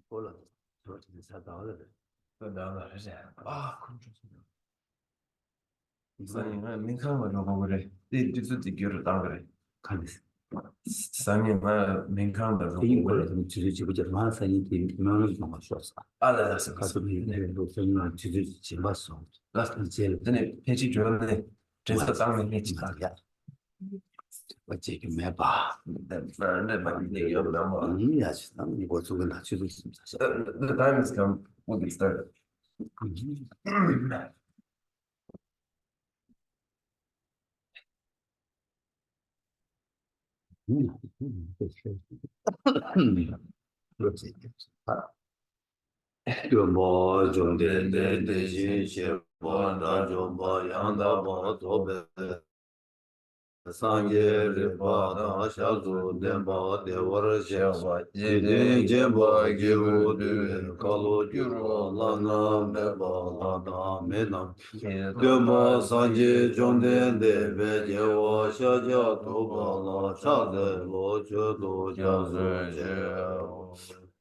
过了，昨天才到的，这两个是这样啊，你三年没看过这个过来，这第几个当个来？看的是，三年没看过这个过来，英国人就是这个叫马三一的，没有什么说啥，啊，那是他这边那个都分了，就是几把手，那这真的天气热了呢，这次当年天气大呀，我这个没吧，那个不了嘛。呀，去，那我做跟他就是什么啥，The time has come. We'll get started. 这是，我这个啊。Jumbo Jumde de Jin Shebo Da Jumbo Yanda Bo Tobe Sangye Ripa Da Shazu Demba Devara Sheba Jidin Jemba Giru Due Kalu Juro Lana Beba Lada Menam Dema Sangye Jumde de Vejewa Shaja Toba La Shade Lo Chodo Jazu Je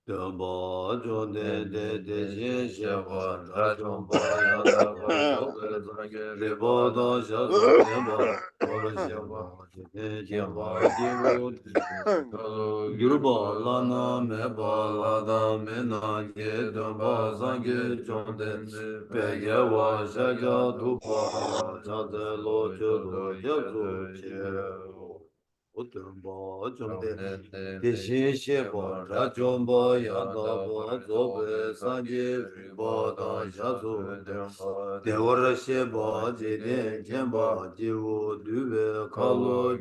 Dāmbā chōne dē dē shēn shēwā rā chōmbā yāndā bā chōgā zāngē rībā dā shā sō dēmbā wā shēwā jē jēmbā jīwō gyūrbā lā nā mē bā lā dā mē nā jē dāmbā zāngē chōndē bē yē wā shā jā dūpā chā dē lō chō dō yā sō chē Utumba chumde deshin sheba rachomba yandaba zobe sanje riba da shasu dewara sheba jeden jemba jivu dube kalu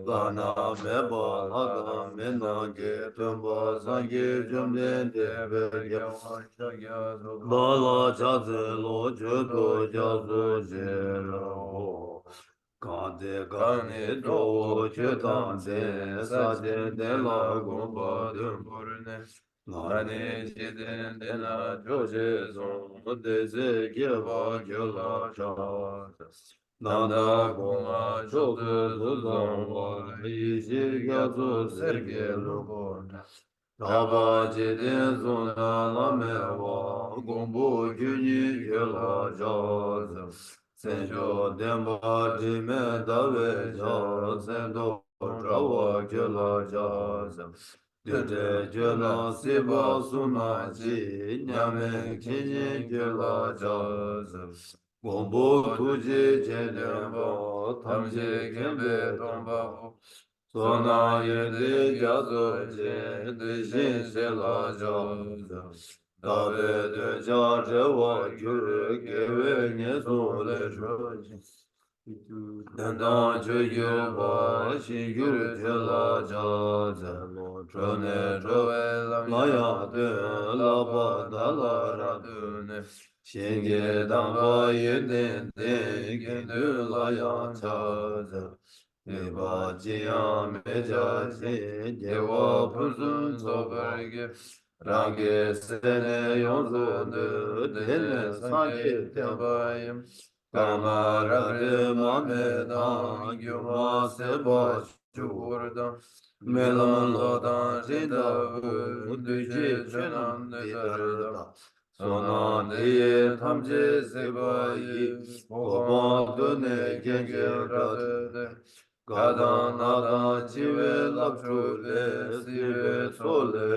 lana meba lada mena ge tumba sanje chumde debe lala chaze lo chudu jasu jero Kande gane do chetan de sa de la gomba dumburne Nane jiden de na joje zon de ze geva gela chas Nanda goma chodu zuzon wa izi gazu serge lugon Raba jiden zona lame wa gombo gyuni gela jaz Senjo demba dime dave ja sendo trawa gela ja dede gela siba suna ji nyame kinyi gela ja gombo tuji jedemba tamje kembe tomba sona yede jazo je dejin sela ja Dave de ja rewa gyur gewe nye so le zhoji. Dandan ju yu ba shi gyur je la ja ze lo chone zhowe la ya de la ba da la ra du ne. Shenge dang ba ye den den gen du la ya cha ze. Ne ba ji ya me ja ji je wa pu sun so ber ge. Rangi sene yonzu nu dene sanki tebayim Kamara mame dan gyuma seba çukurdan Melan lodan rinda düji çönan nidarda Sonan diye tamci sebayi Oba döne gengel radı Gadan nadan çive lapçu le sive sole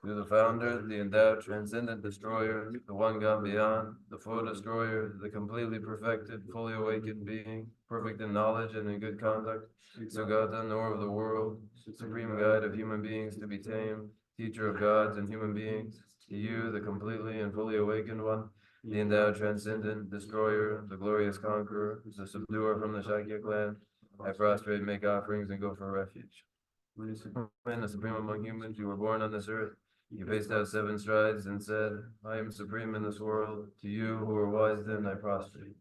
To the founder, the endowed, transcendent destroyer, the one gone beyond, the full destroyer, the completely perfected, fully awakened being, perfect in knowledge and in good conduct, Sugata, knower of the world, supreme guide of human beings to be tamed, teacher of gods and human beings, to you, the completely and fully awakened one, the endowed, transcendent destroyer, the glorious conqueror, the subduer from the Shakya clan, I prostrate, make offerings, and go for refuge. When the supreme among humans, you were born on this earth. You paced out 7 strides and said, I am supreme in this world. To you who are wise then I prostrate.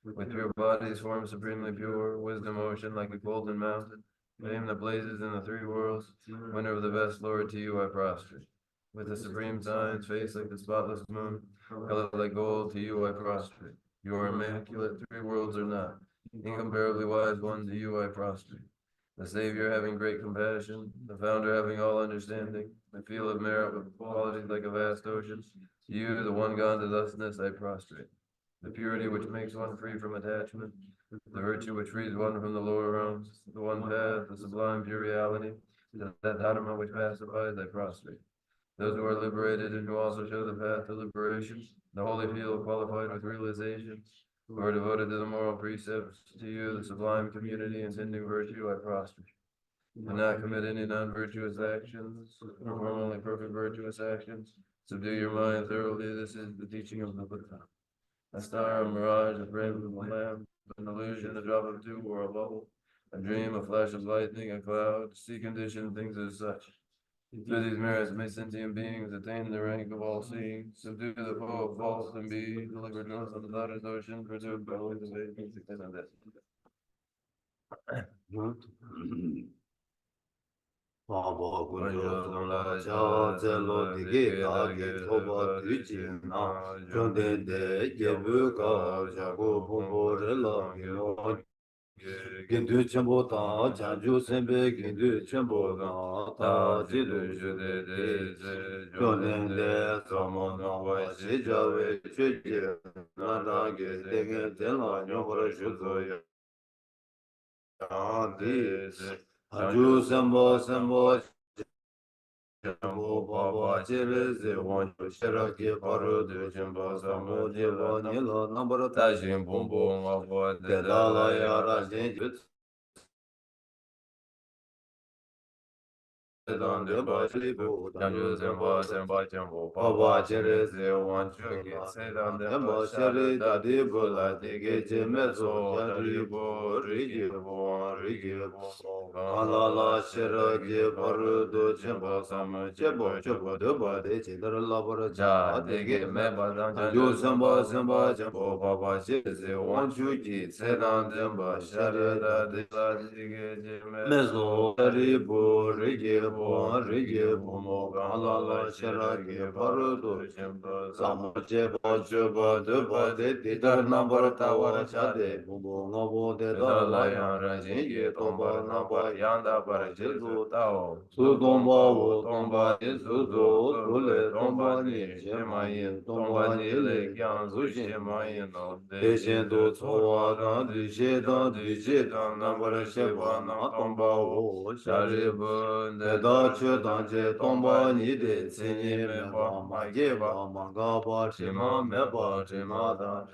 With pure bodies formed supremely pure, wisdom ocean like a golden mountain, fame that blazes in the 3 worlds, winner of the best Lord, to you I prostrate. With the supreme signs, face like the spotless moon, color like gold, to you I prostrate. You are immaculate, 3 worlds are not. Incomparably wise one, to you I prostrate. the Savior having great compassion, the Founder having all understanding, the field of merit with qualities like a vast ocean. To you, the one God to thusness, I prostrate. The purity which makes one free from attachment, the virtue which frees one from the lower realms, the one path, the sublime pure reality, that dharma which pacifies, I prostrate. Those who are liberated and who also show the path to liberation, the holy field qualified with realization, who are devoted to the moral precepts, to you, the sublime community intending virtue, I prostrate. Do not commit any non-virtuous actions, perform only perfect virtuous actions. Subdue your mind thoroughly. This is the teaching of the Buddha. A star, a mirage, a frame of a lamp, an illusion, a drop of dew, or a bubble, a dream, a flash of lightning, a cloud, see conditioned things as such. Through these merits may sentient beings attain the rank of all seeing, subdue the foe of false, and be delivered north of the daughter's ocean, pursued by ways of faith, and this. Baba Kunjo Zola Cha Zelo Digi Dagi Toba Duji Na Jonden De Yebu Ka Jago Pombo Rela Gino Gindu Chambo Ta Chanju Sembe Gindu Chambo Na Ta Jidu Jude De Jonden De Samo Na Wa Si Jawe Chuji Nanda Ge Degen Tenla Nyobara Shuzo Ya Di Chanju Sembo Sembo Jambo Baba Chireze Wancho Shiraki Paru de Jimba Samo Jiva Nila Nambara Tajin Bumbo Ngava de Dala Yara Jinjit Dan de Bashli Bu Janju Zemba Zemba Jambo Baba Chireze Wancho Ki Sedan de Bashari Dadi Bula Digi Jimezo Jari Bu Rigi Bu Rigi Bu Kalala Shiraki Paru de Jimba Samo Jebo Jebo Deba de Chidar Labara Ja Digi Meba Janju Zemba Zemba Jambo Baba Chireze Wancho Ki Sedan Zemba Shari Dadi Digi Jimezo Jari Bu Rigi Bu Rigi Bu Mo Kalala Shiraki Paru de Jimba Samo Jebo Jebo Deba de Didar Nambara Tawa Chade Bumbo Ngabo de Dala Yara Jingi Tomba Namba Yanda Para Jesu Tao Su Tomba Wo Tomba Jesu Zo Sule Tomba Ni Shema Yin Tomba Ni Le Kyan Su Shema Yin No De Shen Do Tsowa Dan Di She Dan Di She Dan Nambara Sheba Na Tomba Wo Shari Bun De Da Che Dan Che Tomba Ni De Tsenye Me Ba Ma Ye Ba Ma Ga Ba Shema Me Ba Shema Dan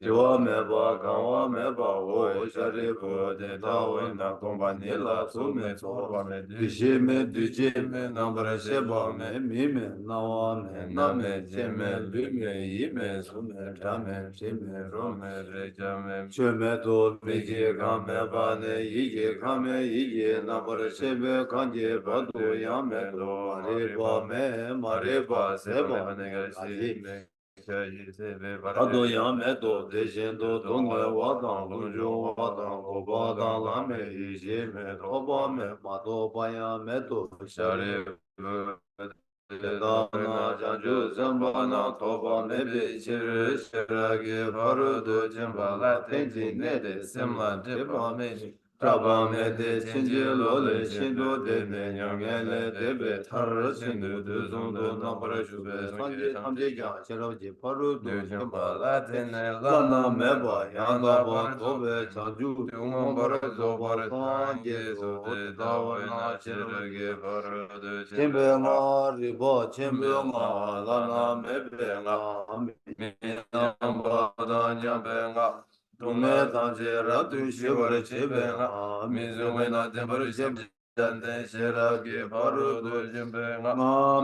Jiwa meba, gawa meba, wo shari bu de tawe na tomba nila su me tsoba me duji me duji me nambara sheba me mi me nawa me na me je me lu me yi me su me tra me shi me ro me re ja me che me do mi je ga me ba ne yi je ga me yi je nambara shebe kanje ba do ya me do ma re ba se ba ne ga shi me Ado yame do dejen do donge wadan lunjo wadan goba dan lame ije me doba me mato baya me do shari Dana janju zamba na toba me be shiri shiragi paru do jimba la tenji ne de simla jiba me Traba me de chinji lo le shindo de ne nyonge le de be tar shindu du zundu nambara shube sanje tamje kya chiro ji paru du jimba la tene lana me ba yanda ba tobe chanju nambara zoba sanje zo de dawa na chiro ge paru du jimbe nga riba chimbe nga lana me be nga mi namba da nyambe nga Dume tangche ratu shivara chebe nga Mizume na tembaru shebe jante shiragi paru du jimbe nga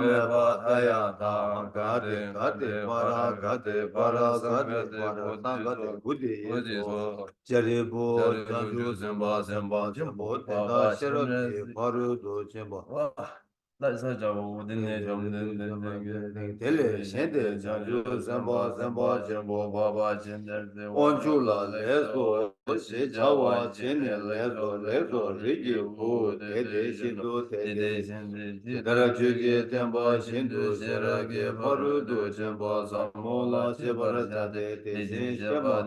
Me pataya ta gade gade para sangade buddhi so Jaribu janju semba semba jimbo tenda shiragi paru du jimbo Tele shende janju semba semba jimbo baba jinde Onchula leso she jawa chene lezo rigi bu dede shindu tede dara chugi tenpa shindu sheragi parudu chenpa samola chebara chade tese shema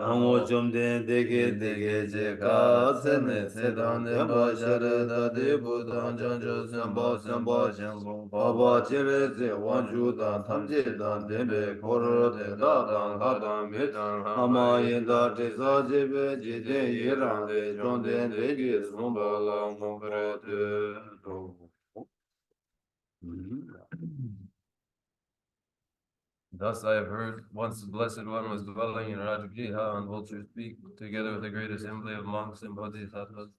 Ango chomden deke deke che ka sene sedan tenpa shere dade budan chancho senpa senpa Papa chere ze wanchu dan tamche dan tenpe koro te da dan ka dan me Ama yenda te sa jebe jiden yiran le chomden deke sumba la mongre te Thus I have heard, once the Blessed One was dwelling in Rajagriha on Vulture's Peak, together with a great assembly of monks and bodhisattvas.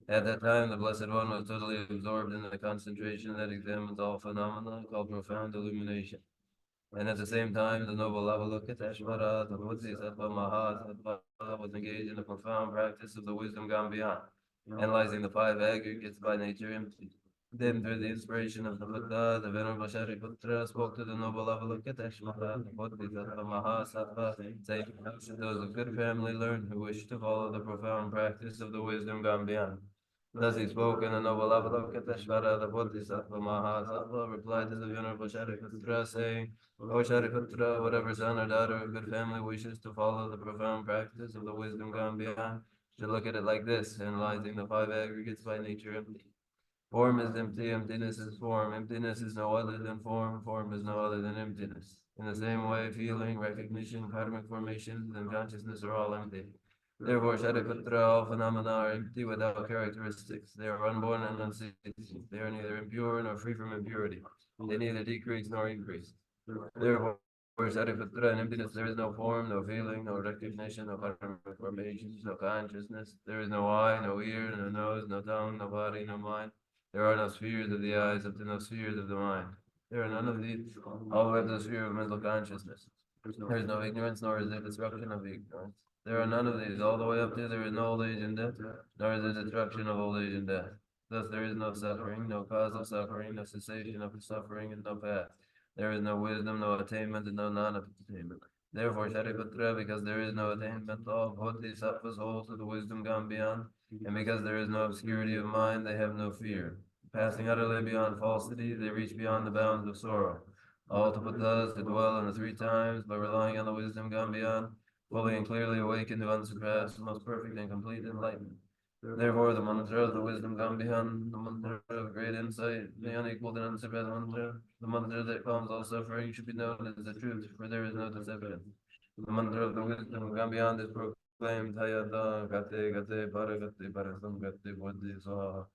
At that time, the Blessed One was totally absorbed in the concentration that examines all phenomena, called profound illumination. And at the same time, the noble Avalokiteshvara, the Bodhisattva Mahasattva, was engaged in a profound practice of the wisdom gone beyond, analyzing the five aggregates by nature empty. Then, through the inspiration of the Buddha, the Venerable Shariputra spoke to the noble Avalokiteshvara, the Bodhisattva Mahasattva, saying, "How should those of good family learn who wish to follow the profound practice of the wisdom gone beyond?" Thus he spoke, and the noble Avalokiteshvara, the Bodhisattva Mahasattva, replied to the Venerable Shariputra, saying, "O Shariputra, whatever son or daughter of good family wishes to follow the profound practice of the wisdom gone beyond, should look at it like this, analyzing the five aggregates by nature empty. Form is empty, emptiness is form. Emptiness is no other than form, form is no other than emptiness. In the same way, feeling, recognition, karmic formations, and consciousness are all empty. Therefore, Shariputra, all phenomena are empty without characteristics. They are unborn and unceasing. They are neither impure nor free from impurity. They neither decrease nor increase. Therefore, Shariputra, in emptiness there is no form, no feeling, no recognition, no karmic formations, no consciousness. There is no eye, no ear, no nose, no tongue, no body, no mind. There are no spheres of the eyes up to no spheres of the mind. There are none of these, all the way to the sphere of mental consciousness. There is no ignorance, nor is there destruction of ignorance. There are none of these, all the way up to there is no old age and death, nor is there destruction of old age and death. Thus there is no suffering, no cause of suffering, no cessation of suffering, and no path. There is no wisdom, no attainment, and no non-attainment. Therefore, Shariputra, because there is no attainment, all bodhisattvas hold to the wisdom gone beyond, and because there is no obscurity of mind, they have no fear. Passing utterly beyond falsity, they reach beyond the bounds of sorrow. All tapatas to dwell in the three times by relying on the wisdom gone beyond, fully and clearly awakened to unsurpassed, most perfect and complete enlightenment. Therefore, the mantra of the wisdom gone beyond, the mantra of great insight, the unequaled and unsurpassed mantra, the mantra that calms all suffering, should be known as the truth, for there is no deception. The mantra of the wisdom gone beyond is proclaimed, Hayata Gate Gate Paragate Parasam Gate Bodhisattva.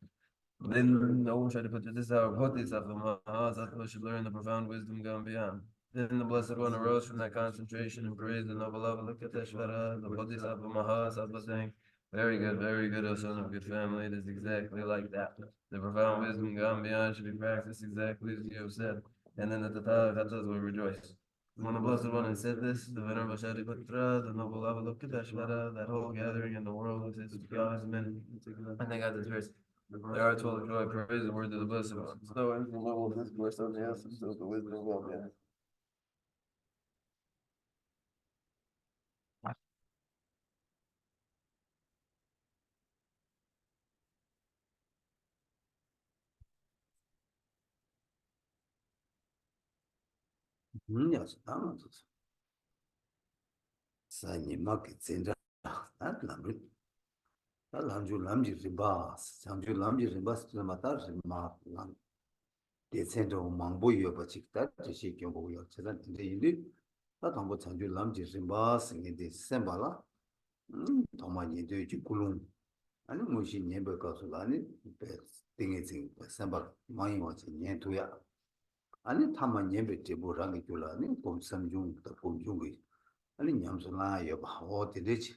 Then the Shariputra, this is how Bodhisattva Mahasattva should learn the profound wisdom gone beyond. Then the Blessed One arose from that concentration and praised the noble Avalokiteshvara, the Bodhisattva Mahasattva, saying, very good, O son of good family. It is exactly like that. The profound wisdom gone beyond should be practiced exactly as you have said, and then the Tathagatas will rejoice. When the Blessed One had said this, the Venerable Shariputra, the noble Avalokiteshvara, that whole gathering in the world with its gods, men, and they got this verse. There are 12 joy, praise the word of the Blessed One. So, in the level of discourse on the essence of the wisdom gone beyond. Yes, Sani Maki Zinda, that Lamri, Lamju Lamji Ribas, Samju Lamji Ribas to the Matar Mat Lam. The center of Mambuyo Bachik, that is shaking over your children in the Indi, that on what Samju Lamji Ribas in the Sembala, Tomani Doji Kulum, and the Mushi Neighbor Kasulani, thing is in Sembal, mine was in Yentuya. And Tama Neighbor Tibu Rangulani, from Samjung, the Punjungi. 아니 냠슬라 여봐 어디지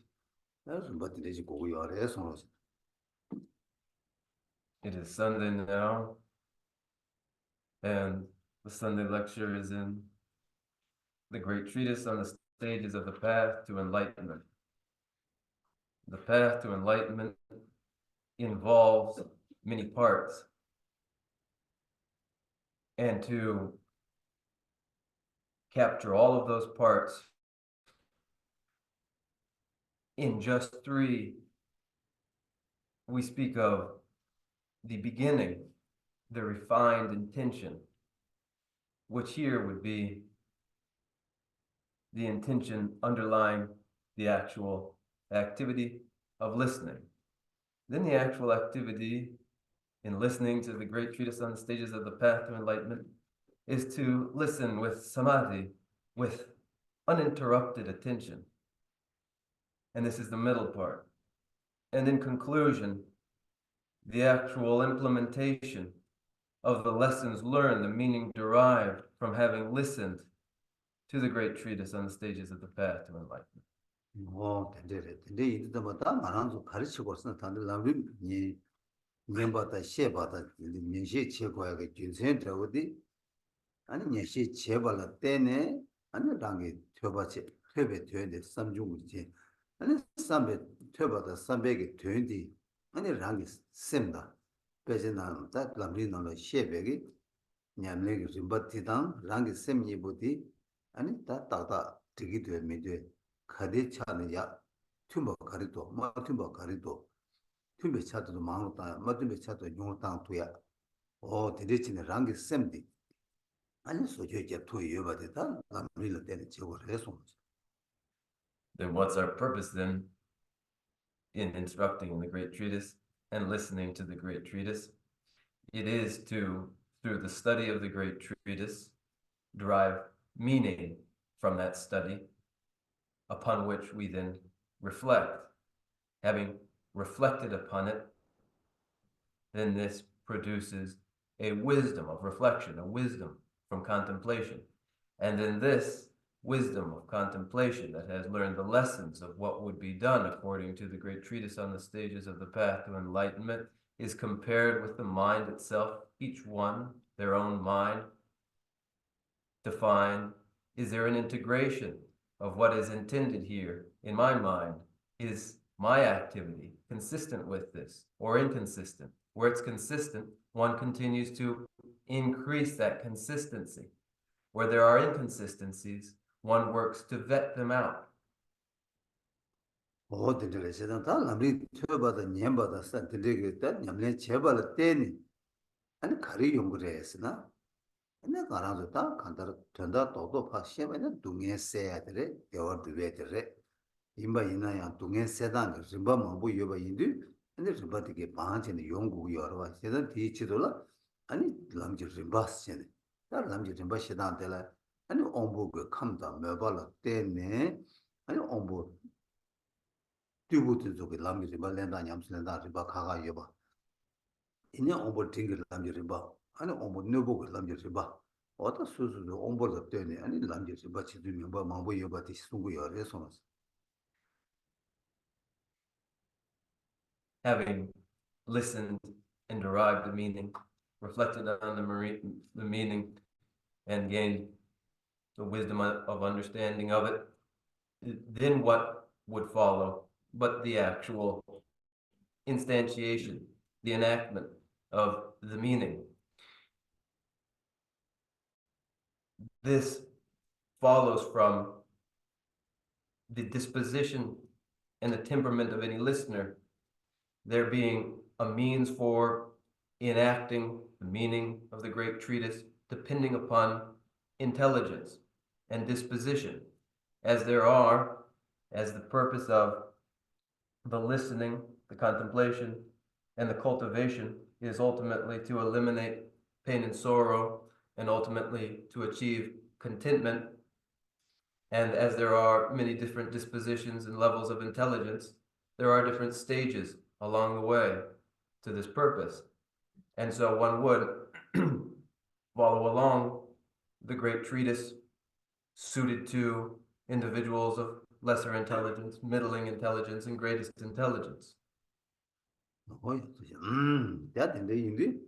무슨 버티지 고기 어레서 It is Sunday now, and the Sunday lecture is in the great treatise on the stages of the path to enlightenment. The path to enlightenment involves many parts, and to capture all of those parts in just three, we speak of the beginning, the refined intention, which here would be the intention underlying the actual activity of listening. Then the actual activity in listening to the great treatise on the stages of the path to enlightenment is to listen with samadhi, with uninterrupted attention. And this is the middle part. And in conclusion, the actual implementation of the lessons learned, the meaning derived from having listened to the great treatise on the stages of the path to enlightenment. 근데 이때마다 말하는 가르치고서 다들 남이 년바다 시바다 년시 제거하게 준센 어디 아니 년시 제발라 때네 아니 당게 퇴바치 퇴배 되는데 삼중이지 아니 삼배 퇴바다 삼배게 되는데 아니 랑이 셈다 배제나는 딱 남리는 시베기 냠내기 좀바티당 랑이 셈이보디 아니 다 되게 되면데 가디 차는야 튜버 가리도 뭐 튜버 가리도 튜버 차도 망었다 뭐 튜버 차도 용당 두야 대대진의 랑게 셈디 아니 소저제 투여 받다 남리를 때는 제거를 해서 Then what's our purpose then in instructing in the great treatise and listening to the great treatise? It is to, through the study of the great treatise, derive meaning from that study, upon which we then reflect. Having reflected upon it, then this produces a wisdom of reflection, a wisdom from contemplation. And then this wisdom of contemplation that has learned the lessons of what would be done according to the great treatise on the stages of the path to enlightenment is compared with the mind itself, each one, their own mind, to find, is there an integration of what is intended here in my mind? Is my activity consistent with this or inconsistent? Where it's consistent, one continues to increase that consistency. Where there are inconsistencies, one works to vet them out. 어디들 세상 다 남리 퇴바다 년바다 산들리겠다 냠내 제발 때니 아니 가리 연구를 했으나 근데 가라도 다 간다 된다 또도 파시면 동에 세야 돼 여어도 왜들 임바 이나야 동에 세단 림바 뭐고 여바 인디 근데 림바되게 방한테는 연구 여러 와 세단 뒤치돌라 아니 람지 림바스네 다 람지 림바 세단텔라 아니 온보고 감다 매발라 때네 아니 온보 튜브도 저기 람지 림바 렌다 냠슬렌다 림바 가가 여바 이내 온보 딩글 람지 림바 아니 온보 너보고 람지 림바 어떤 수수도 온보를 때네 아니 람지 림바 치도 명바 망보 여바티 숨고 여래서 Having listened and derived the meaning, reflected on the meaning, and gained the wisdom of understanding of it, then what would follow but the actual instantiation, the enactment of the meaning? This follows from the disposition and the temperament of any listener, there being a means for enacting the meaning of the great treatise, depending upon intelligence and disposition, as there are, as the purpose of the listening, the contemplation, and the cultivation is ultimately to eliminate pain and sorrow, and ultimately to achieve contentment. And as there are many different dispositions and levels of intelligence, there are different stages along the way to this purpose. And so one would follow along the great treatise suited to individuals of lesser intelligence, middling intelligence, and greatest intelligence. 야 근데 인디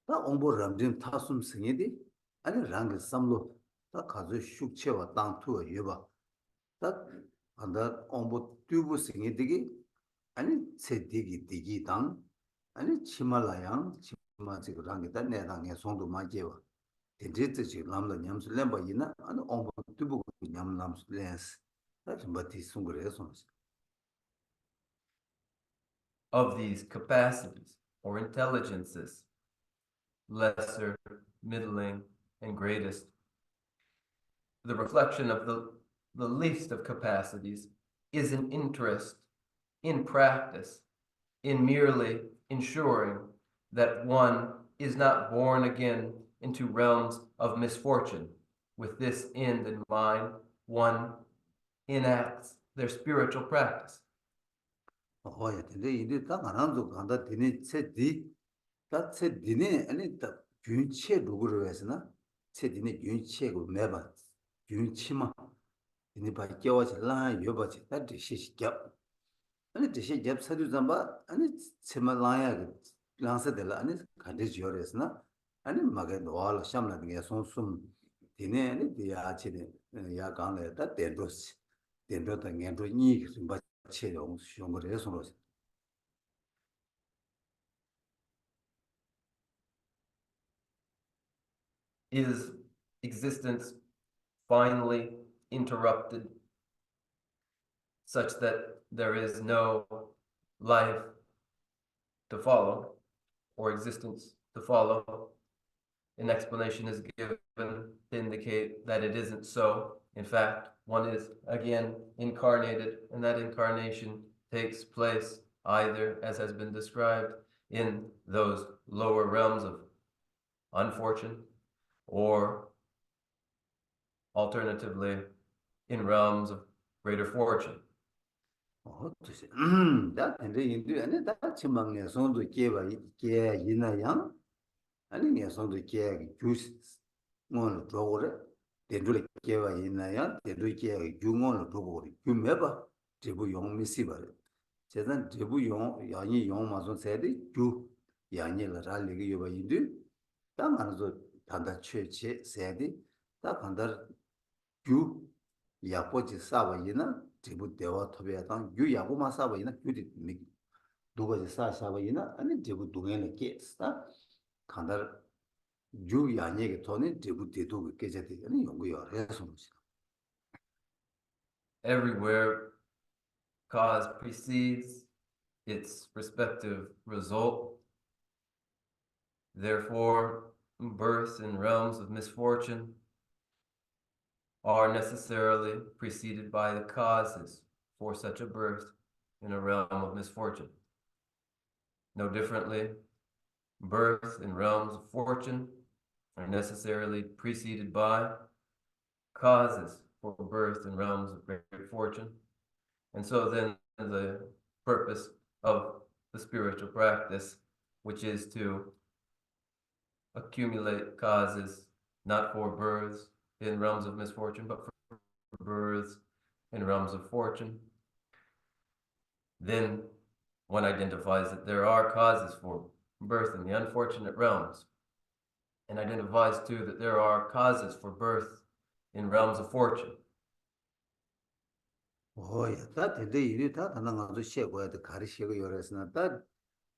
다 온보 람진 타숨 승이디 아니 랑게 삼로 다 가서 숙체와 땅투어 여봐 다 안다 온보 튜브 승이디기 아니 세디기 디기 당 아니 치말라양 치마지 랑게다 내랑에 손도 마제와 데데지 람라 냠슬렘바 이나 아니 온보 튜브 냠람슬렌스 다 좀바티 숭그레서 of these capacities or intelligences, lesser, middling, and greatest. The reflection of the least of capacities is an interest in practice, in merely ensuring that one is not born again into realms of misfortune. With this end in mind, one enacts their spiritual practice. 어야 근데 이제 딱 안한도 간다 되네 세디 딱 세디네 아니 딱 균체 누구를 해서나 세디네 균체고 매바 균치마 이니 바뀌어서 라 여바지 딱 디시갑 아니 디시갑 사두 잠바 아니 세말라야 랑세들 아니 간데 지어레스나 아니 마게 노알 샴라게 손숨 디네 아니 디아치네 야 강래 딱 데도스 데도다 겐도 니 바 체용 쇼거레 손으로 Is existence finally interrupted such that there is no life to follow or existence to follow? An explanation is given to indicate that it isn't so. In fact, one is again incarnated, and that incarnation takes place either, as has been described, in those lower realms of unfortune, or alternatively, in realms of greater fortune. 어떠시? 다 근데 인도 아니 다 지망에 손도 깨봐 깨 이나양 아니 내 손도 깨 주스 뭐 도고래 데둘 깨봐 이나양 데둘 깨 중원을 도고래 주매봐 제부 용미시바 제단 제부 용 야니 용 마선 세디 주 야니를 알리기 요바 인도 다 만서 단다 최체 세디 다 간다 주 야포지 사바이나 제부 대화 토베당 유 야고마 사바이나 유디 누가지 사사바이나 아니 제부 동에는 깨스다 간다 유 야니게 토네 제부 대도 깨제데 아니 연구요 해서 Everywhere, cause precedes its respective result. Therefore, births in realms of misfortune are necessarily preceded by the causes for such a birth in a realm of misfortune. No differently, births in realms of fortune are necessarily preceded by causes for birth in realms of great fortune. And so then the purpose of the spiritual practice, which is to accumulate causes not for births in realms of misfortune, but for births in realms of fortune. Then one identifies that there are causes for birth in the unfortunate realms, and identifies too that there are causes for birth in realms of fortune. 오야 다 근데 이리 다 하나 가서 쉐고야 돼 가르시고 요래서나 다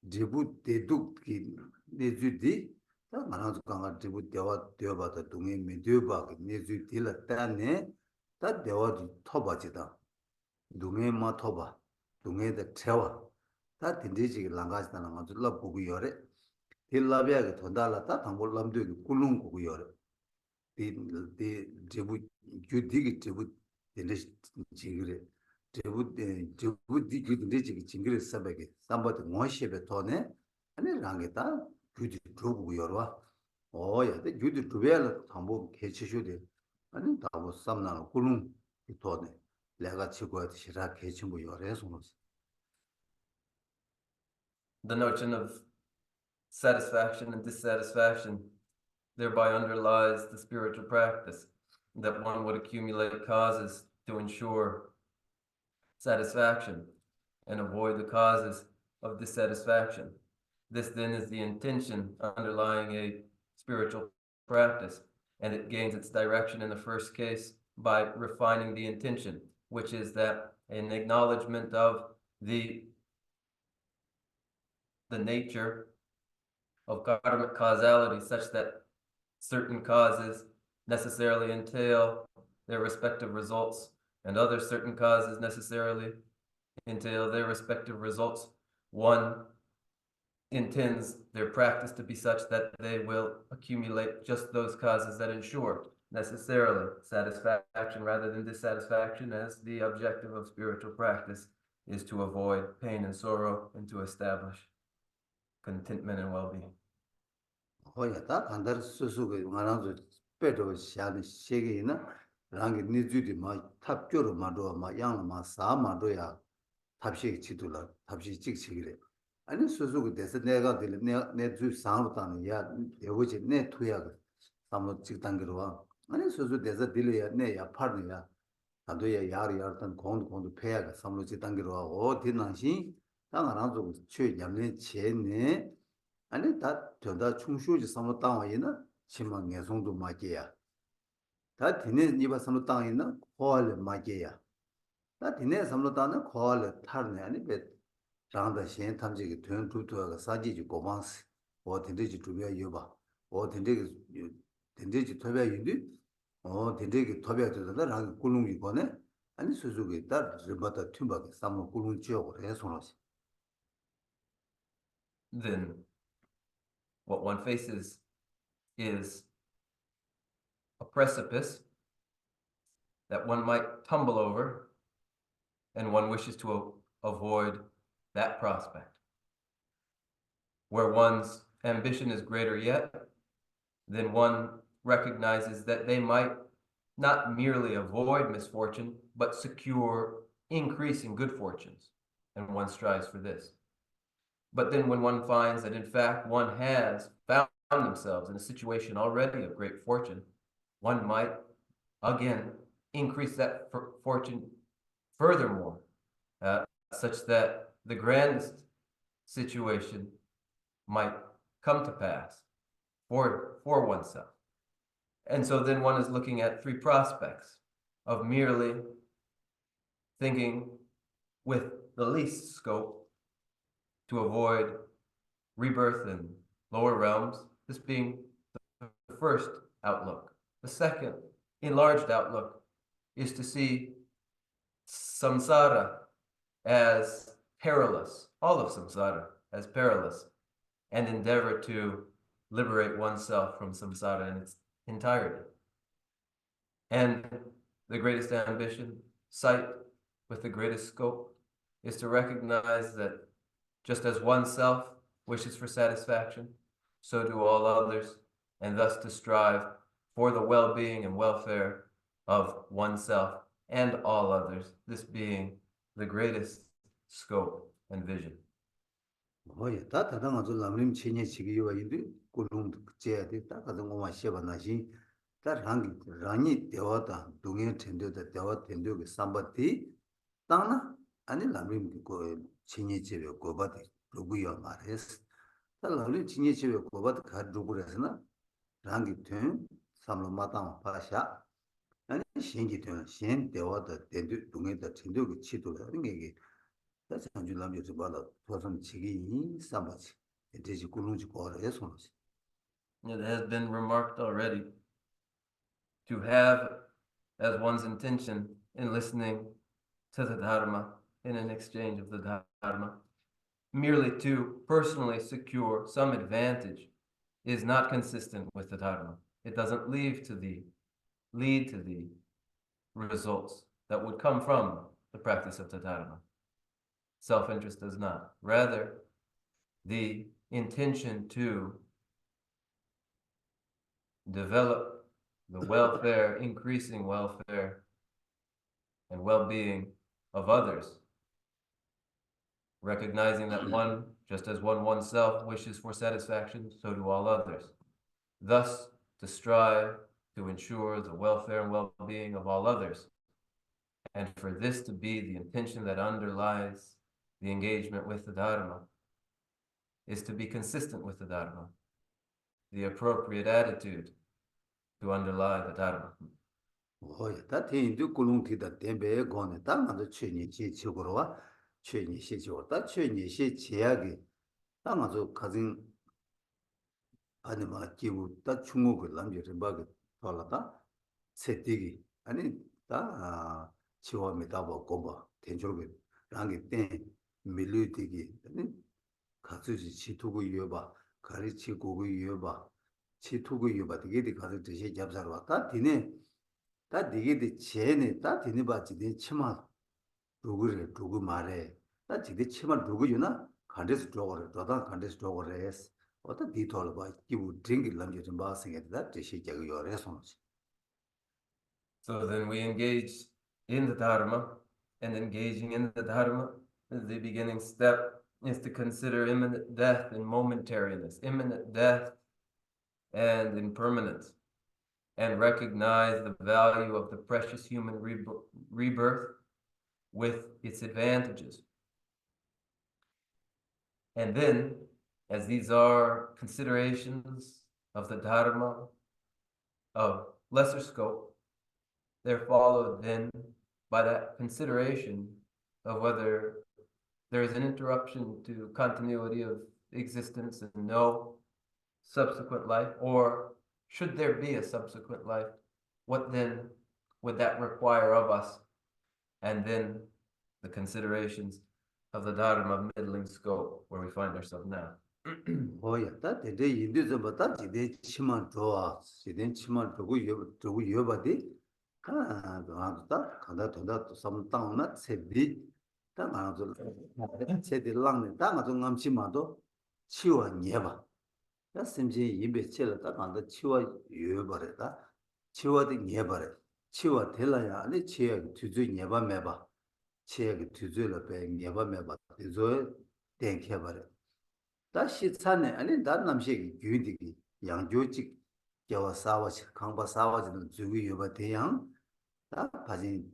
제부 대둑기 내주디 다 만화도 강가 제부 대화 되어봐도 동에 메되어봐 내주 딜라 따네 다 대화도 터바지다 동에 마 터바 동에다 태와 다 딘디지 랑가지다는 가서 라 보고 요래 딜라비아게 돈달라 다 당볼 남도 꿀lun 보고 요래 디 제부 주디기 제부 딘디 지그래 제부 디 딘디 징그레 사베게 삼바도 모시베 토네 아니 랑게다 주디 두고 요러 오야 데 주디 두벨 담보 개치쇼데 아니 다보 삼나 꿀lun 토네 내가 치고야 시라 개치 뭐 요래서 The notion of satisfaction and dissatisfaction thereby underlies the spiritual practice, that one would accumulate causes to ensure satisfaction and avoid the causes of dissatisfaction. This then is the intention underlying a spiritual practice, and it gains its direction in the first case by refining the intention, which is that an acknowledgement of the nature of karmic causality, such that certain causes necessarily entail their respective results, and other certain causes necessarily entail their respective results one intends their practice to be such that they will accumulate just those causes that ensure necessarily satisfaction rather than dissatisfaction, as the objective of spiritual practice is to avoid pain and sorrow and to establish contentment and well-being. 호야다 간다르 수수고 가나도 빼도 샤니 세계나 랑게 니주디 마 탑교로 마도 마 양마 사마도야 탑시 지도라 탑시 찍치기래 아니 수수고 돼서 내가 내주 상으로다는 야 여보지 내 투야가 삼로 찍단기로 와 아니 수수 돼서 들려야 내야 파르야 나도야 야리 야르던 공도 패야가 삼로 찍단기로 하고 뒤난시 땅아랑도 최 냠내 제네 아니 다 저다 충슈지 삼로 땅와이나 치만 예송도 마게야 다 디네 니바 삼로 땅이나 호알 마게야 다 디네 삼로 땅은 호알 타르네 아니 베 장다 신 탐지기 된 두두가 사지지 고방스 어딘데지 두비야 여봐 어딘데지 토비야 유디 어딘데기 토비야 되다 랑 꿀룽이 거네 아니 수수기 다 르바다 튠바게 삼로 꿀룽 지역으로 해서노시 Then what one faces is a precipice that one might tumble over, and one wishes to avoid that prospect. Where one's ambition is greater yet, then one recognizes that they might not merely avoid misfortune, but secure increasing good fortunes, and one strives for this. But then when one finds that in fact one has found themselves in a situation already of great fortune, one might again increase that fortune furthermore, such that the grandest situation might come to pass for oneself. And so then one is looking at three prospects of merely thinking with the least scope to avoid rebirth in lower realms, this being the first outlook. The second enlarged outlook is to see samsara as perilous, all of samsara as perilous, and endeavor to liberate oneself from samsara in its entirety. And the greatest ambition, sight with the greatest scope, is to recognize that just as oneself wishes for satisfaction, so do all others, and thus to strive for the well-being and welfare of oneself and all others, this being the greatest scope and vision. 뭐야 다 다른 아주 남림 친이 지기와 인도 꿀룽 제야데 다 가서 뭐 마셔봐나시 다 랑이 대화다 동해 텐데다 대화 텐데게 삼바티 땅나 아니 남림 그 친이 집에 고바데 누구야 말했어 다 남림 친이 집에 고바데 가 누구래서나 랑이 된 삼로 마땅 파샤 아니 신기 된 대화다 텐데 동해다 텐데게 치도라 이게 That's how you love you to bala. Wasn't chigi somebody. It is kulunji or esons. It has been remarked already to have as one's intention in listening to the Dharma in an exchange of the Dharma, merely to personally secure some advantage is not consistent with the Dharma. It doesn't lead to the results that would come from the practice of the Dharma. Self-interest does not. Rather, the intention to develop the welfare, increasing welfare and well-being of others, recognizing that one, just as oneself wishes for satisfaction, so do all others. Thus, to strive to ensure the welfare and well-being of all others. And for this to be the intention that underlies the engagement with the Dharma, is to be consistent with the Dharma, the appropriate attitude to underlie the Dharma. Oh, that into kulunti that tembe gone, Tanga chini chi chugurwa, chini shi chota, chini shi chiagi, Tamazo cousin Anima Kivu, that chungu lambi bug, Tolata, Setigi, and Chiwa Metabo Goba, Tenjurgi, Rangi Ten, Milutigi, 가르치 치투고 유여봐 가르치 고고 유여봐 치투고 유여봐 되게 가서 대시 잡사로 왔다 디네 다 되게 제네 다 디네 바지 네 치마 누구래 누구 말해 다 지게 치마 누구 유나 간데스 도거래 도다 간데스 도거래스 어떤 디토를 봐 기부 드링기 람지 좀 봐서게 다 대시 자고 요래서 So then we engage in the Dharma, and engaging in the Dharma, the beginning step is to consider imminent death and momentariness, imminent death and impermanence, and recognize the value of the precious human rebirth with its advantages. And then, as these are considerations of the Dharma of lesser scope, they're followed then by that consideration of whether there is an interruption to continuity of existence and no subsequent life, or should there be a subsequent life, what then would that require of us? And then the considerations of the Dharma middling scope where we find ourselves now. 뭐야, 다 대대 인도에서 뭐다 지대 치만 좋아, 지대 치만 두고 여봐디, 나도 간다 돈다 또 삼땅나 세비, 다 나도 세디 랑네, 다 나도 남치마도 치워 녀봐. 나 심지 입에 칠을 다 간다 치워 여버려다, 치워도 녀버려, 치워 될라야 아니 치워 뒤주 녀봐 매봐, 치워 뒤주를 배 녀봐 매봐, 뒤주 땡켜버려. 다 시산에 아니 다 남식 유디기 양조직 겨와 싸워지 강바 싸워지는 주기 요바 대양 다 가진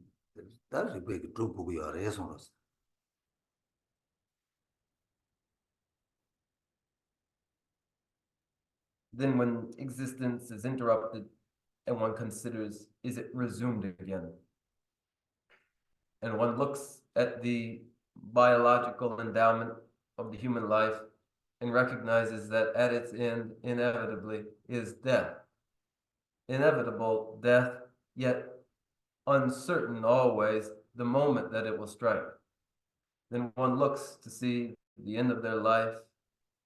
다 리베 두고 요래서 Then when existence is interrupted and one considers, is it resumed again? And one looks at the biological endowment of the human life and recognizes that at its end, inevitably, is death. Inevitable death, yet uncertain always the moment that it will strike. Then one looks to see the end of their life,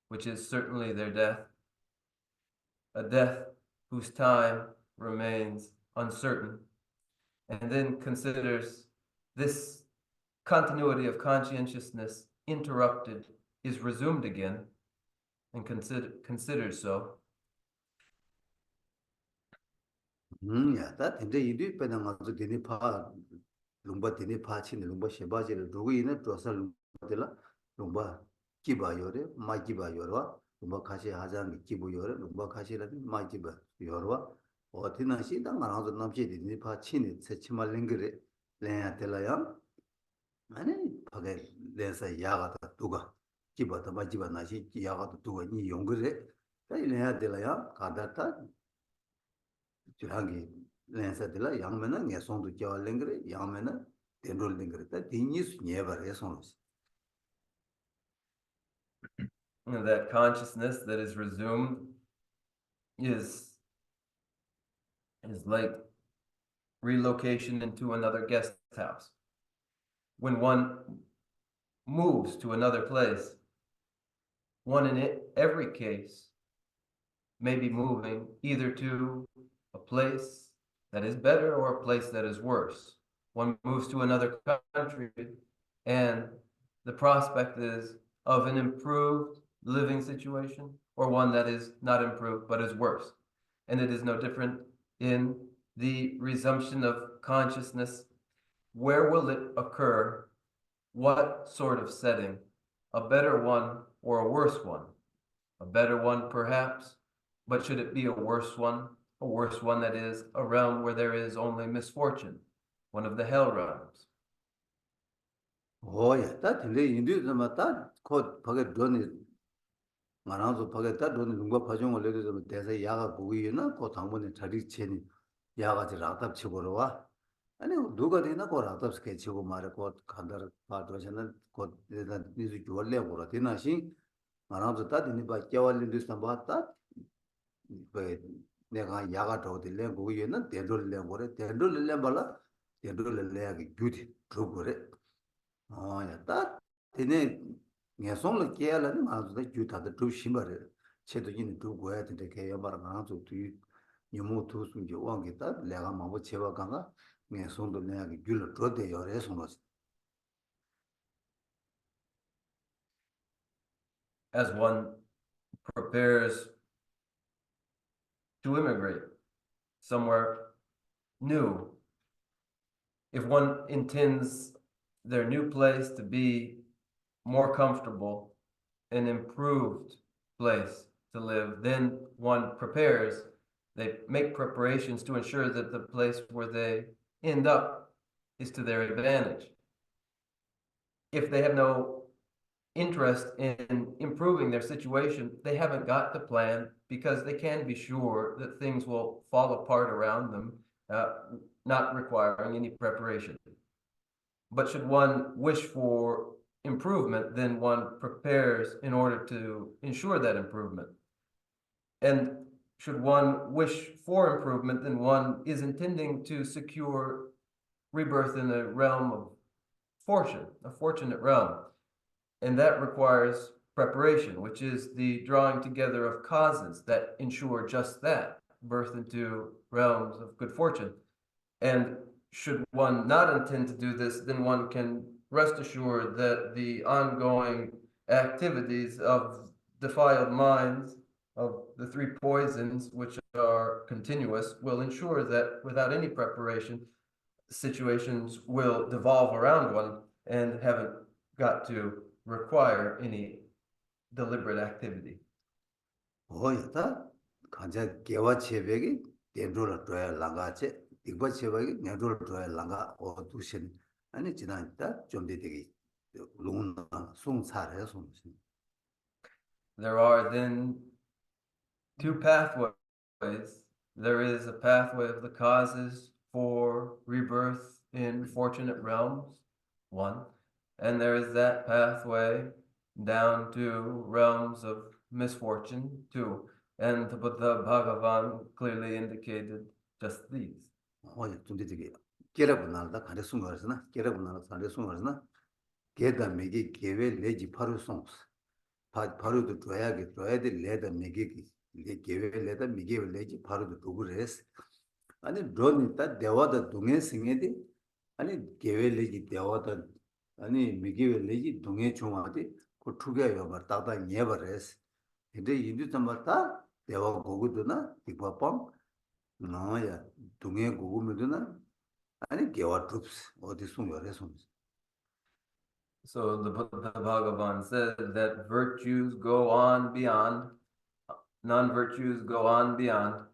which is certainly their death, a death whose time remains uncertain, and then considers this continuity of conscientiousness interrupted is resumed again, and considers so. 야, 다 근데 이리 빼는 것도 되니 파 lumba 되니 파치는 lum바 쉐바지를 두고 있는 조사 lum바들라 lum바 기바요레 마기바요라 lum바 카시 하자미 기부요레 lum바 카시라든 마기바 요르와 어디나 시당 나라도 남지 되니 파치니 세치말 랭그레 랭아텔라야 아니 파게 레사 야가다 두가 기바다 마기바 나시 야가다 두가 니 용그레 이 랭아텔라야 가다타 주하기 렌사들라 양면은 예송도 겨랭그레 양면은 덴롤랭그레 디니스 네버레송스 That consciousness that is resumed is like relocation into another guest house. When one moves to another place, one in every case may be moving either to a place that is better or a place that is worse. One moves to another country and the prospect is of an improved living situation or one that is not improved but is worse. And it is no different in the resumption of consciousness. Where will it occur? What sort of setting? A better one or a worse one? A better one perhaps, but should it be a worse one? A worse one that is a realm where there is only misfortune, one of the hell realms. 오야 다 근데 인도에서 맞다 곧 밖에 돈이 많아서 밖에 다 돈이 누가 가정을 내려서 대사 야가 보이나 그 당번에 자리 체니 야가지 라답 치고로 와 아니 누가 되나 그 라답 스케치고 말에 곧 간다를 봐도서는 곧 내가 니도 좋을래 보라 되나시 많아서 다 되니 봐 깨월린데서 봤다 내가 야가 더들래 보이는 대돌래 보래 대돌래 발라 대돌래 야기 규디 그거래 야 딱 되네 nghe xong là kia là nó mà tôi chịu thật tôi xin bảo chế độ như tôi quay thì cái em bảo là tôi nhiều một thứ xuống nhiều quan cái đó là mà một chế vào cái nghe xong rồi nghe cái chuyện là tôi để ở đấy xong rồi As one prepares to immigrate somewhere new, if one intends their new place to be more comfortable, an improved place to live, then one prepares, they make preparations to ensure that the place where they end up is to their advantage. If they have no interest in improving their situation, they haven't got the plan because they can be sure that things will fall apart around them, not requiring any preparation. But should one wish for improvement, then one prepares in order to ensure that improvement. And should one wish for improvement, then one is intending to secure rebirth in the realm of fortune, a fortunate realm. And that requires preparation, which is the drawing together of causes that ensure just that, birth into realms of good fortune. And should one not intend to do this, then one can rest assured that the ongoing activities of defiled minds, of the three poisons, which are continuous, will ensure that without any preparation, situations will devolve around one and haven't got to require any deliberate activity. 뭐였다 간자 개와 체백이 대로를 줘야 나가지 이거 체백이 내로를 줘야 나가 어두신 아니 지나다 좀 되게 롱나 송사래 송신 There are then two pathways. There is a pathway of the causes for rebirth in fortunate realms, one, and there is that pathway down to realms of misfortune, two. And the Buddha Bhagavan clearly indicated just these. 좀 되게 깨라고 나다 간에 숨어서나 깨라고 나다 간에 숨어서나 개다 메기 개외 내지 바로 송 바로도 줘야 돼 레다 메기 개외 레다 메기 내지 바로도 도그레스 아니 론이다 대화다 동해 생에디 아니 개웰레지 대화다 아니 미개웰레지 동해 중화디 그 투게 요바 따다 녀버레스 근데 인도 담았다 대화 고고도나 이바밤 나야 동해 고고면도나 아니 개와 트룹스 어디 숨어래서 So the Buddha Bhagavan said that virtues go on beyond, non-virtues go on beyond,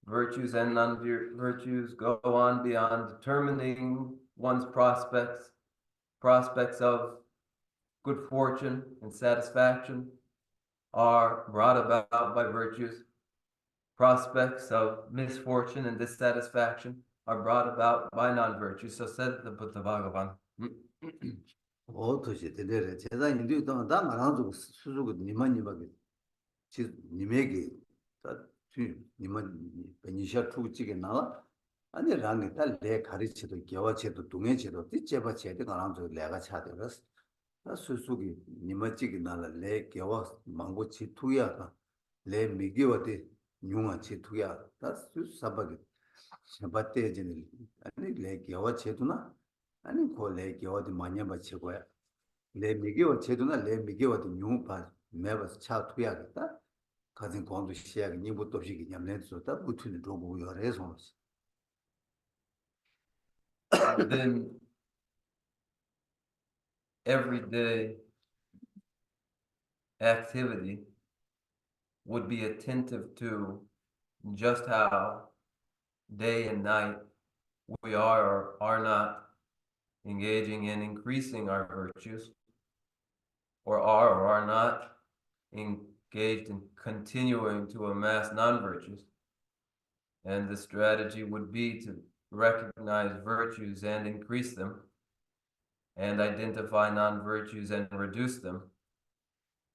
virtues and non-virtues go on beyond determining one's prospects of good fortune and satisfaction are brought about by virtues. Prospects of misfortune and dissatisfaction are brought about by non-virtues. So said the Buddha Bhagavan. 어떠시 되래 제가 인도 다 말하고 수수고 니만님하게 지 님에게 다 님만 베니샤 투지게 나와 아니 랑에 딸내 가르치도 개와체도 동해체도 띠제바 제대 가랑도 내가 차대었어 나 수수기 니마찌기 나라 내 개와 망고치 투야가 내 미기와데 융아치 투야 다 수사바기 샤바테지니 아니 내 개와체도나 아니 고래 개와도 많이 받치고야 내 미기와 체도나 내 미기와도 융파 매버스 차 투야겠다 가진 공도 시작이 니부터 없이 그냥 내서다 붙이는 도구 열해서 Then everyday activity would be attentive to just how day and night we are or are not engaging in increasing our virtues, or are not engaged in continuing to amass non-virtues. And the strategy would be to recognize virtues and increase them, and identify non-virtues and reduce them.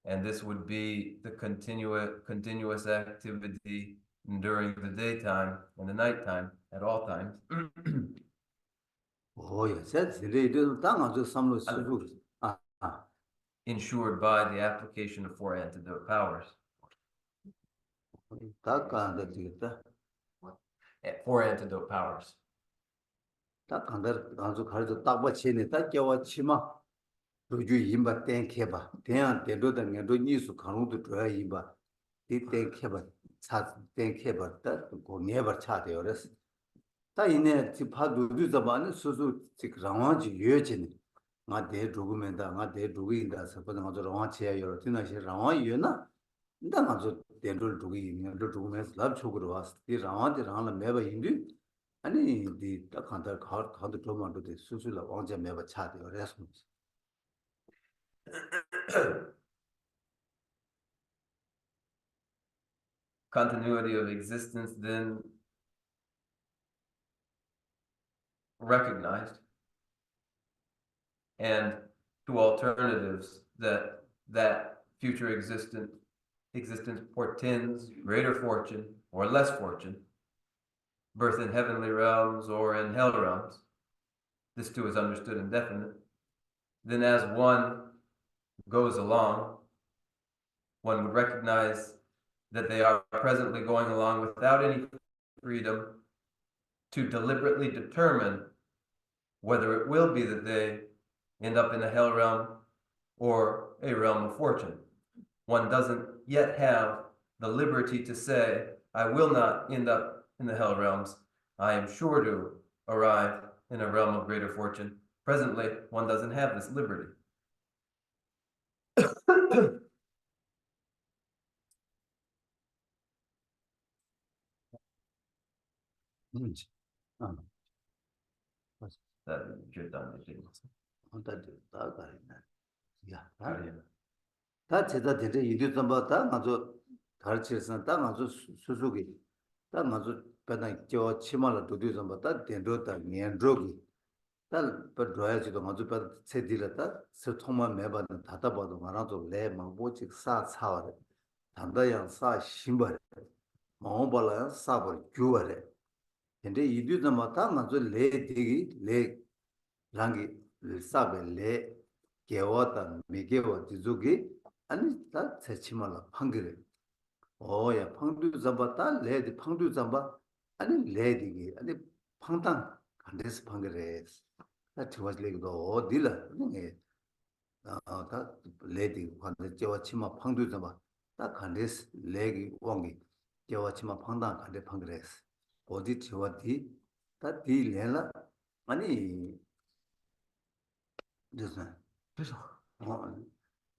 And this would be the continuous activity during the daytime and the nighttime at all times. 오야 셋 레이드 땅아주 삼로 수주 아 ensured by the application of 4 antidote powers. 4 antidote powers. 다 간다 간주 가르도 딱바 치네 다 겨와 치마 루주 임바 땡케바 대한 대도다 내도 니수 강우도 줘야 임바 이 땡케바 차 땡케바 다 고네바 차대요 그래서 다 이내 지파 루주 잡아는 수수 지 라와지 유여진 나대 두고면다 나대 두고인다 서보다 가서 라와치야 요 지나시 라와 유나 인다 가서 대를 두고 있는 거 두고면서 랍 초그로 왔어 이 라와지 라나 매바 인디 아니 이 딱한달 가도 도만도 수술라 왕자 매바 차대 그래서 Continuity of existence then recognized, and two alternatives that future existence portends greater fortune or less fortune, birth in heavenly realms or in hell realms. This too is understood and definite. Then as one goes along, one would recognize that they are presently going along without any freedom to deliberately determine whether it will be that they end up in a hell realm or a realm of fortune. One doesn't yet have the liberty to say, I will not end up in the hell realms. I am sure to arrive in a realm of greater fortune. Presently, one doesn't have this liberty. That you're done with it. 야, 다 제가 되게 이들 좀 봤다. 아주 가르치선 딱 아주 수수기. 딱 아주 배나 저 치마를 두두 좀 봤다. 된도다 년로기. 딱 버려야지도 아주 배 세디라다. 서통만 매받는 다다 봐도 말아도 내 망보직 사차와 단다양 사 신발. 마음발라 사버 주어래. 근데 이들 좀 봤다. 아주 레 되기 레 랑기 사베 레 개와다 미개와 지족이 아니 다 세치말라 판기래 오야 판두 잡았다 레디 판두 잡아 아니 레디기 아니 판당 간데스 판기래 다 저와슬리도 어디라 네 아다 레디 관데 저와 치마 판두 잡아 다 간데스 레기 왕기 저와 치마 판당 간데 판기래 어디 저와디 다디 레라 아니 그래서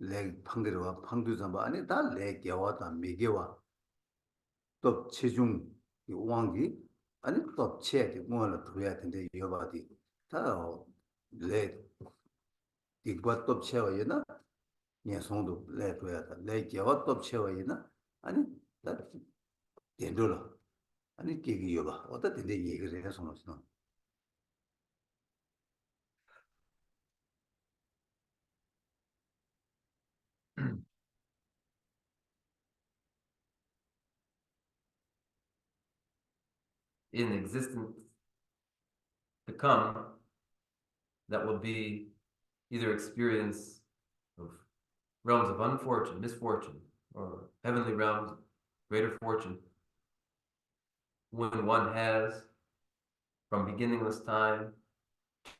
leg 판기와 판두자바 아니 다 leg야와다 미개와 또 체중 이 왕기 아니 또 체에 뭐를 들어야 되는데 여바디 다leg 이과 또 체와이나 예송도 leg야다 leg야와 또 체와이나 아니 다 된돌아 아니 끼기 여바 어떻게 내 얘기를 해서 놓으시나 In existence to come, that will be either experience of realms of unfortune, misfortune, or heavenly realms, greater fortune, when one has, from beginningless time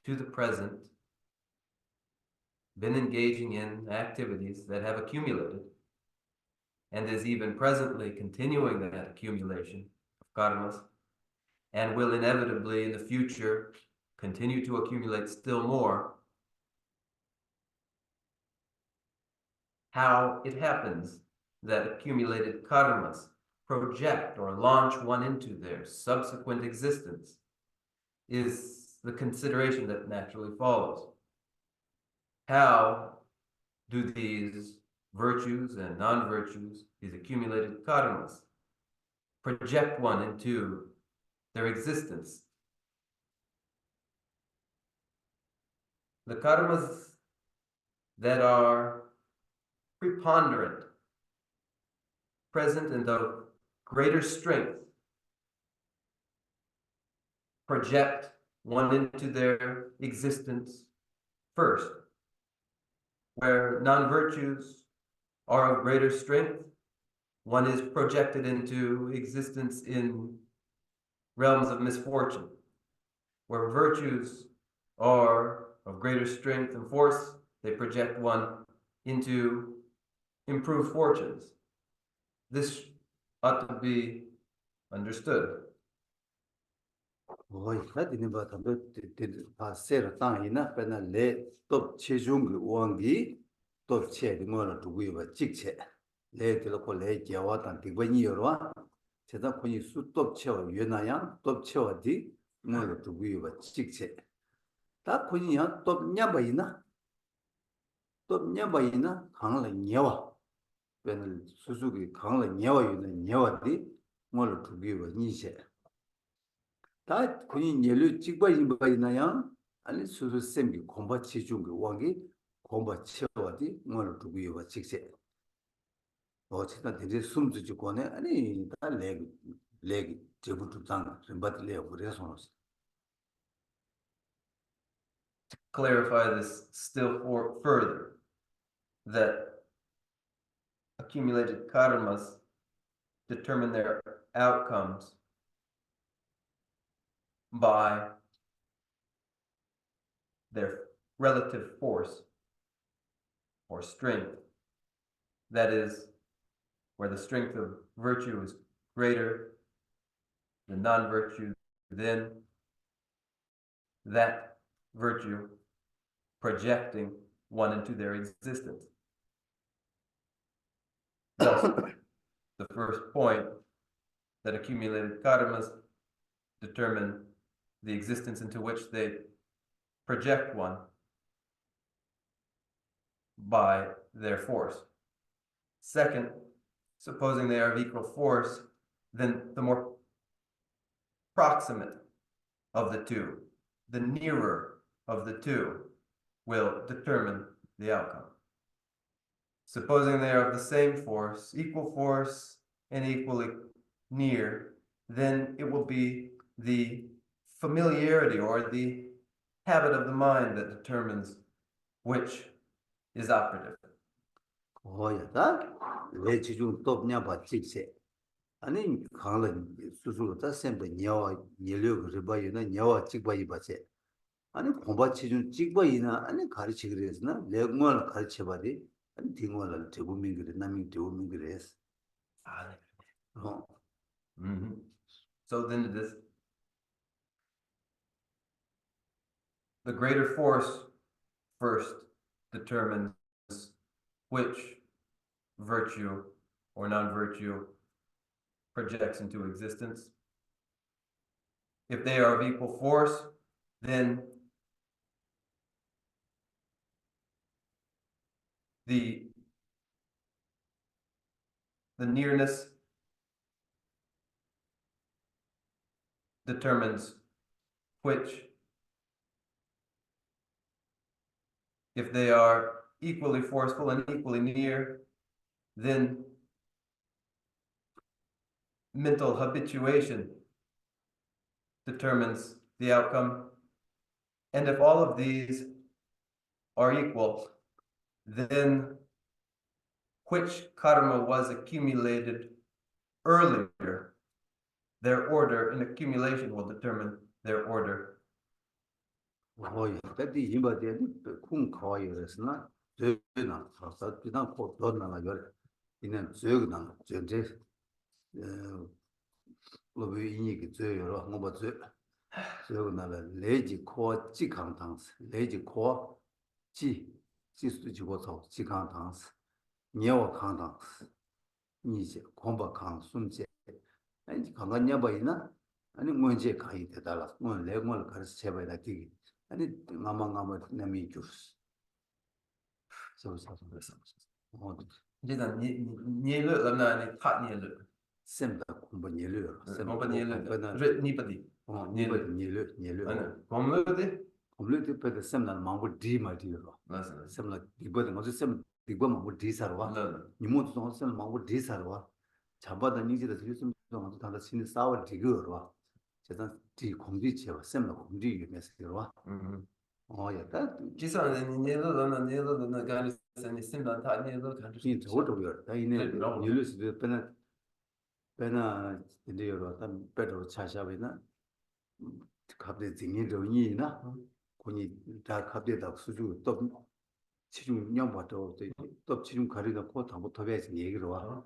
to the present, been engaging in activities that have accumulated, and is even presently continuing that accumulation of karmas, and will inevitably in the future continue to accumulate still more. How it happens that accumulated karmas project or launch one into their subsequent existence is the consideration that naturally follows. How do these virtues and non-virtues, these accumulated karmas, project one into their existence? The karmas that are preponderant, present and of greater strength, project one into their existence first. where non-virtues are of greater strength, one is projected into existence in realms of misfortune. Where virtues are of greater strength and force, they project one into improved fortunes. This ought to be understood. Hadi ba tambe ta ser ta ina pena le top chejung wangi top che di ngora tu wi ba chik che le de ko le jawa tan ti ba ni yorwa che da ko ni su top che wa yuna yang top che wa di ngora tu wi ba chik che ta ko ni ya top nya ba ina kang la nya wa pena su su gi kang la nya wa yuna nya wa di ngora tu wi ba ni che 다 군인 예류 찍바 인바이나야 아니 수수 셈기 공바 치중 그 왕기 공바 치어디 뭐를 두고 이거 직세 어쨌든 되게 숨지 거네 아니 다 레기 제부터 장 rembat래 그래서 Clarify this still further, that accumulated karmas determine their outcomes by their relative force or strength. That is, where the strength of virtue is greater than non-virtue, then that virtue projecting one into their existence. Thus, the first point, that accumulated karmas determine the existence into which they project one by their force. Second, supposing they are of equal force, then the more proximate of the two, the nearer of the two, will determine the outcome. Supposing they are of the same force, and equally near, then it will be the familiarity or the habit of the mind that determines which is operative. 다 레지중 톱냐 봐 직세 아니 강을 수수로다 셈도 녀와 예류 그바이나 녀와 찍바이 바세 아니 공바 치중 찍바이나 아니 가르치 그랬으나 레고를 가르쳐 봐디 아니 딩월을 대부민 그래 남이 대부민 그래스 So then the greater force first determines which virtue or non-virtue projects into existence. If they are of equal force, then the nearness determines which. If they are equally forceful and equally near, then mental habituation determines the outcome. And if all of these are equal, then which karma was accumulated earlier, their order in accumulation will determine their order. 그때 이바데 쿵 거여스나 되나 사사 비단 코 돈나가 열 있는 저거나 전제 로비 이니기 저여러 뭐버 저거나 레지 코 지강당스 레지 코 지수도 지고서 지강당스 녀와 강당스 이제 공부 강 순제 아니 강간냐 봐이나 아니 뭔지 가이 되달라 뭐 레고를 가르쳐 제봐야 되기 아니 마마가마 남이 주스 소소소 이제 난 니를 남나니 탓니를 셈다 공부 니를 공부 니를 니버디 니를 아니 공부디 페데 셈나 마고 디 마디로 셈나 디버데 뭐지 셈 디버 마고 디 사르와 니모도 좀 셈 마고 디 사르와 잡아다 니지다 지금 좀 다다 신이 싸워 디거와 제가 디 공지 제가 셈나 공지 유메스로 와 지선 니를 가는 and similar to any look 이 저거도요. 다 이네 뉴스도 배나 인데 여러 단 배로 차샤베나 갑자기 징이로니나 군이 다 갑자기 다 수주 또 지금 냥바도 또 지금 가리다 코 담고 더베지 얘기로 와.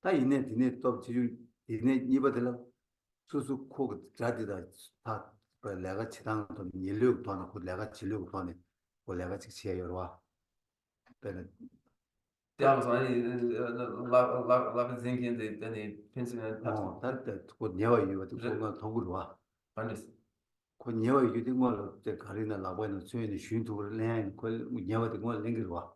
다 이네 디네 또 지금 이네 이버들 수수 코 자디다 다 내가 지당도 인력도 하나 고 내가 진료도 하네. 고 내가 직시해 여러 와. 배는 Temos aí lá zinkin de pensamento 다때 고 내와 이거 그거 동구로 와. 반드시 고 내와 이거 된 걸로 때 가리나 라고는 수행의 쉰도를 내는 걸 내와 된 걸 랭기로 와.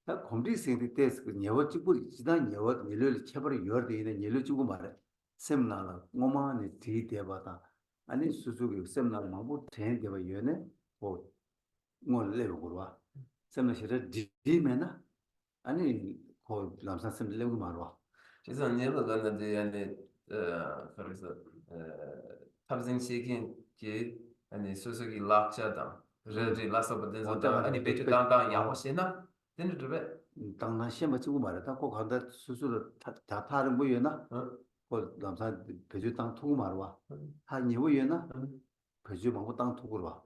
다 컴플리스인데 때스 그 내와 찍고 지단 내와 밀을 쳐버려 여대 있는 일을 주고 말해. 셈나라 뭐만에 뒤대바다. 아니 수수기 셈나라 뭐 대대바 여네 뭐 몰래로 와. 셈나 싫어 디메나 아니 그 남산 셈 레고 말와. 그래서 내가 근데 그래서 탑승 시킨 게 아니 수수기 락자다 그래서 라서 버든서 아니 베트 당당 야호시나 된들베 당나 시험 찍고 말했다. 꼭 간다 수수로 다 타는 거였나? 그 남산 배주 땅 투고 말와. 한 이후에나 배주 먹고 땅 투고 와.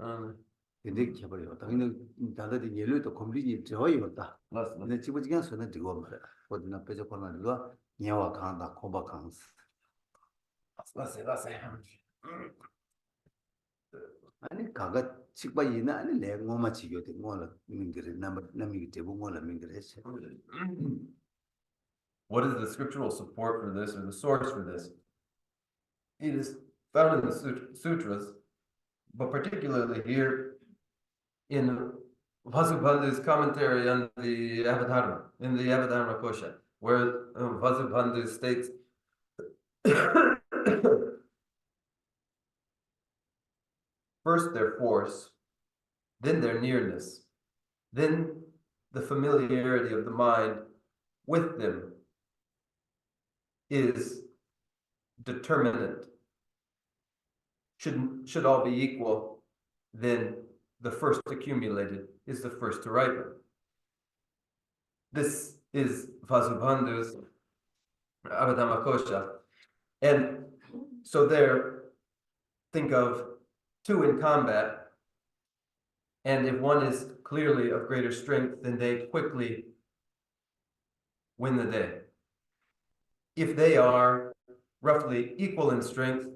근데 개버려. 당연히 다들 예료도 컴플리트 저이었다. 맞습니다. 근데 지금 지금 선은 되고 말이야. 어디나 배주 권한도 녀와 강다 고바 강스. 맞아요. 아니 가가 직바이나 아니 내고만 지겨도 뭐라 민그레 남이 되고 뭐라 민그레스. What is the scriptural support for this, or the source for this? It is found in the sutras, but particularly here in Vasubandhu's commentary on the Abhidharma, in the Abhidharma Kosha, where Vasubandhu states first their force, then their nearness, then the familiarity of the mind with them is determinate. Should all be equal, then the first accumulated is the first to ripen. This is Vasubandhu's Abhidhamma Kosha. And so there, think of two in combat, and if one is clearly of greater strength, then they quickly win the day. If they are roughly equal in strength,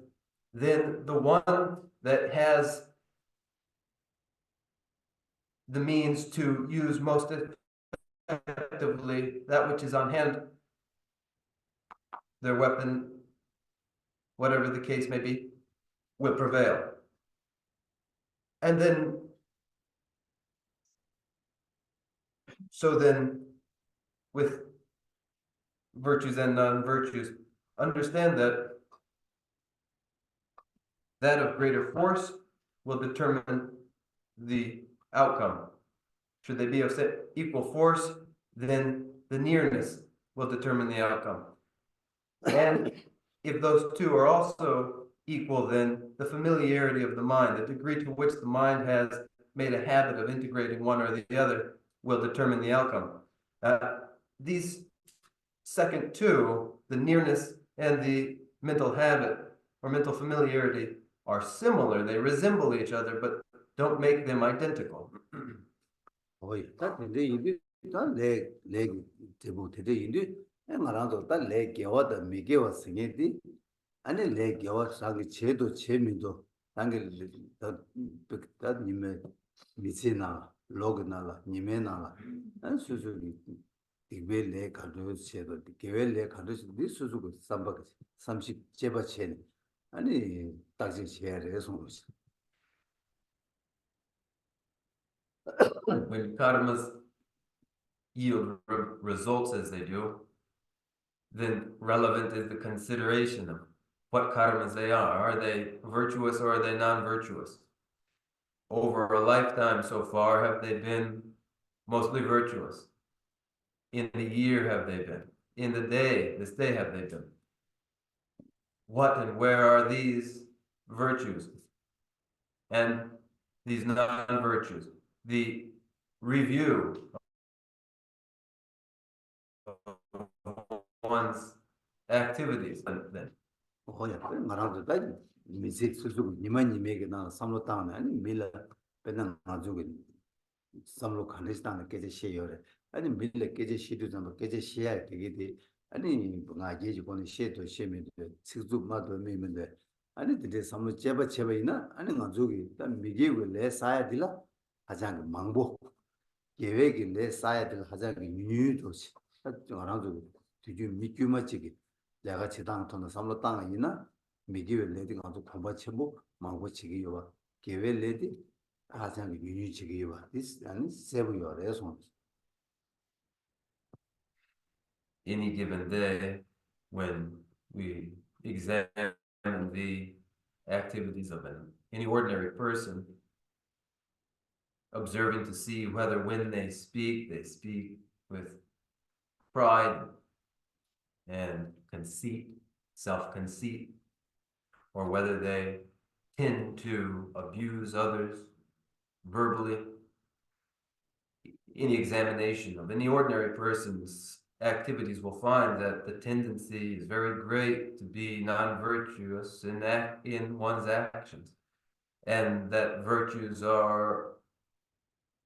then the one that has the means to use most effectively that which is on hand, their weapon, whatever the case may be, will prevail. And then, so then, with virtues and non-virtues, understand that that of greater force will determine the outcome. Should they be of equal force, then the nearness will determine the outcome. And if those two are also equal, then the familiarity of the mind, the degree to which the mind has made a habit of integrating one or the other, will determine the outcome. These second two, the nearness and the mental habit or mental familiarity, are similar. They resemble each other, but don't make them identical. 근데 이게 다내 제보 되게 인데 나랑도 다내 개와다 미개와 생기디 아니 내 개와 사기 제도 재미도 당길 다 님의 미치나 로그나라 님에나라 안 수수기 이벨레 가도 제도 개벨레 가도 수수고 삼박 30 제바 체 아니 딱지 제야래서 When karmas yield results as they do, then relevant is the consideration of what karmas they are. Are they virtuous or are they non-virtuous? Over a lifetime so far, have they been mostly virtuous? In the year have they been? In the day, this day have they been? What and where are these virtues and these non-virtues? The review one's activities then. Hoya 말아도 다 미식 수수 니만님에게 나 삼로 땅에 아니 밀라 배는 가지고 삼로 칸리스탄에 깨제 시여래 아니 밀레 깨제 시도 좀 깨제 시야 되게 돼 아니 뭔가 예지 보는 시도 시면도 직접 마도 메면데 아니 근데 삼로 제바 있나 아니 가지고 일단 미기고 내 사야 되라 가장 망보 계획이 내 사야 될 가장 유유도시 저랑도 되게 미규마치기 내가 지당 돈을 삼로 땅에 있나 미기에 레디 가지고 공부치고 망고치기 요와 계획 레디 가장 유유치기 요와 this and seven your response Any given day, when we examine the activities of any ordinary person, observing to see whether when they speak with pride and conceit, self-conceit, or whether they tend to abuse others verbally. Any examination of any ordinary person's activities will find that the tendency is very great to be non-virtuous in one's actions, and that virtues are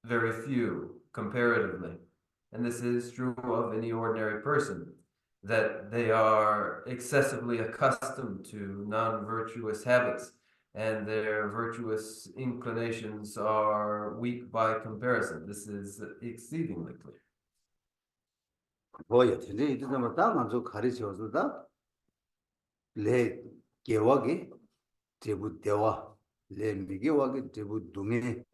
very few comparatively. And this is true of any ordinary person, that they are excessively accustomed to non-virtuous habits, and their virtuous inclinations are weak by comparison. This is exceedingly clear. 뭐야 근데 이들은 다 먼저 가르쳐서다 레 개와게 제부 대화 레 미개와게 제부 동에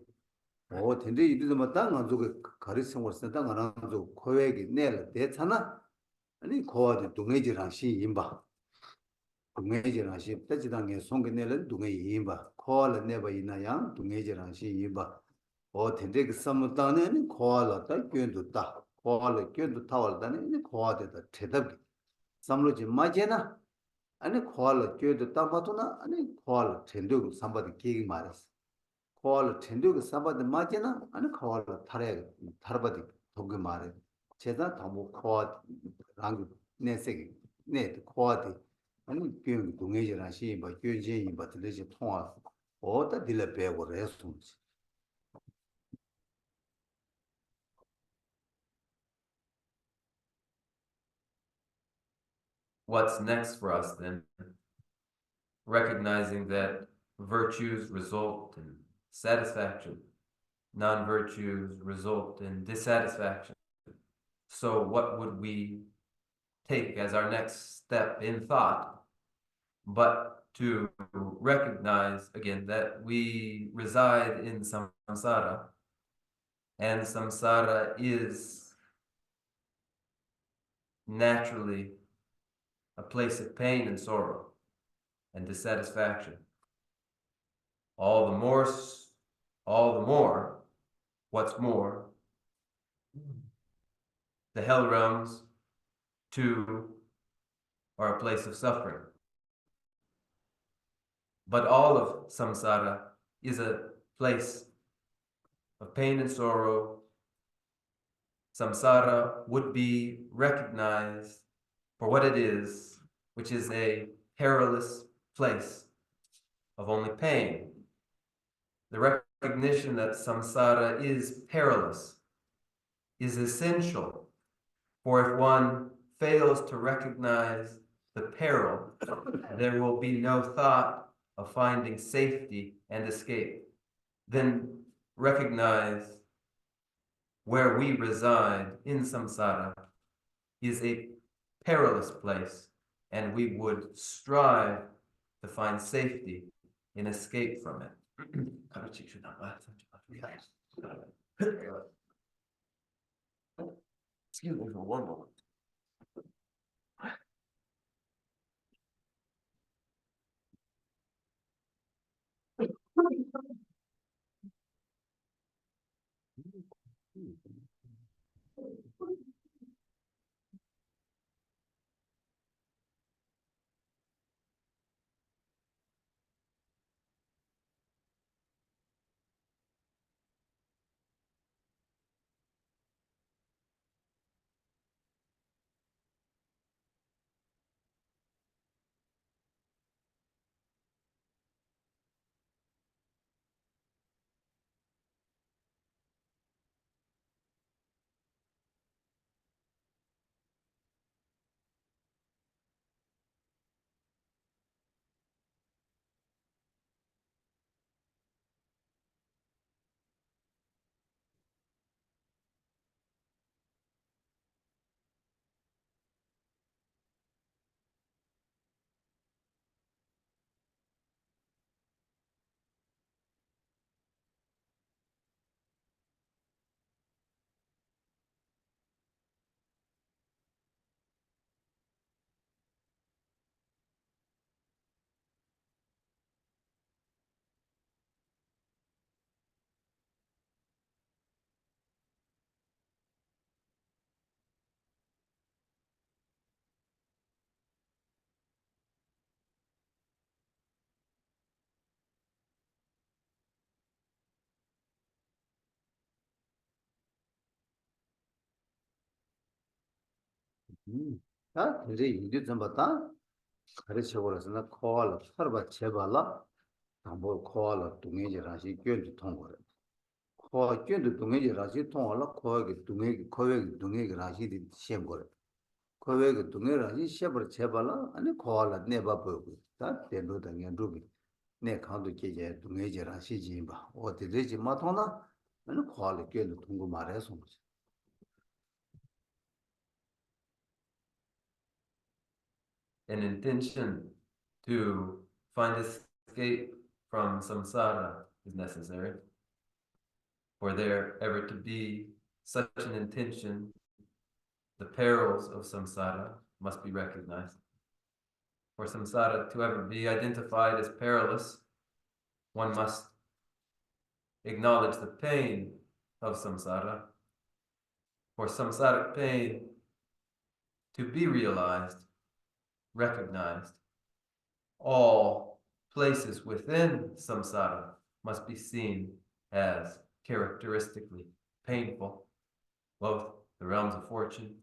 근데 이들은 다 먼저 가르쳐 왔다 가라서 코에게 내려 대잖아 아니 코와도 동해지랑 시 임바 동해지랑 시 때지당에 송게 내려 동해 임바 코알 내바 이나양 동해지랑 시 임바 근데 그 삼무단에는 코알다 견도다 코알 견도 타월다네 코와데다 대답 삼로지 마제나 아니 코알 견도 땅바도나 아니 코알 텐도 삼바디 기기 말았어 코알 텐도 삼바디 마제나 아니 코알 타레 타르바디 동게 말해 제가 다뭐 코아 랑 내세기 네 코아디 아니 그 동해지랑 시바 교진이 받들지 통화 어디다 딜레 배고 레스톤스 What's next for us then? Recognizing that virtues result in satisfaction, non-virtues result in dissatisfaction. So what would we take as our next step in thought, but to recognize again that we reside in samsara, and samsara is naturally a place of pain and sorrow and dissatisfaction. All the more, what's more, the hell realms too are a place of suffering. But all of samsara is a place of pain and sorrow. Samsara would be recognized for what it is, which is a perilous place of only pain. The recognition that samsara is perilous is essential, for if one fails to recognize the peril, there will be no thought of finding safety and escape. Then recognize where we reside in samsara is a perilous place, and we would strive to find safety and escape from it. Excuse me for one moment. 다 이제 이제 좀 봤다. 가르쳐 버려서 코알 서버 제발라. 담보 코알 동해지라시 교주 통과를. 코 교주 동해지라시 통과라 코에게 동해기 라시디 시험 거래. 코에게 동해라시 시험을 제발라 아니 코알 내봐 보고. 다 대로 당연 루비. 내 강도 계제 동해지라시 지바. 어디지 마토나 아니 코알 교주 통고 말해서. An intention to find escape from samsara is necessary. For there ever to be such an intention, the perils of samsara must be recognized. For samsara to ever be identified as perilous, one must acknowledge the pain of samsara. For samsaric pain to be realized, recognized, all places within samsara must be seen as characteristically painful, both the realms of fortune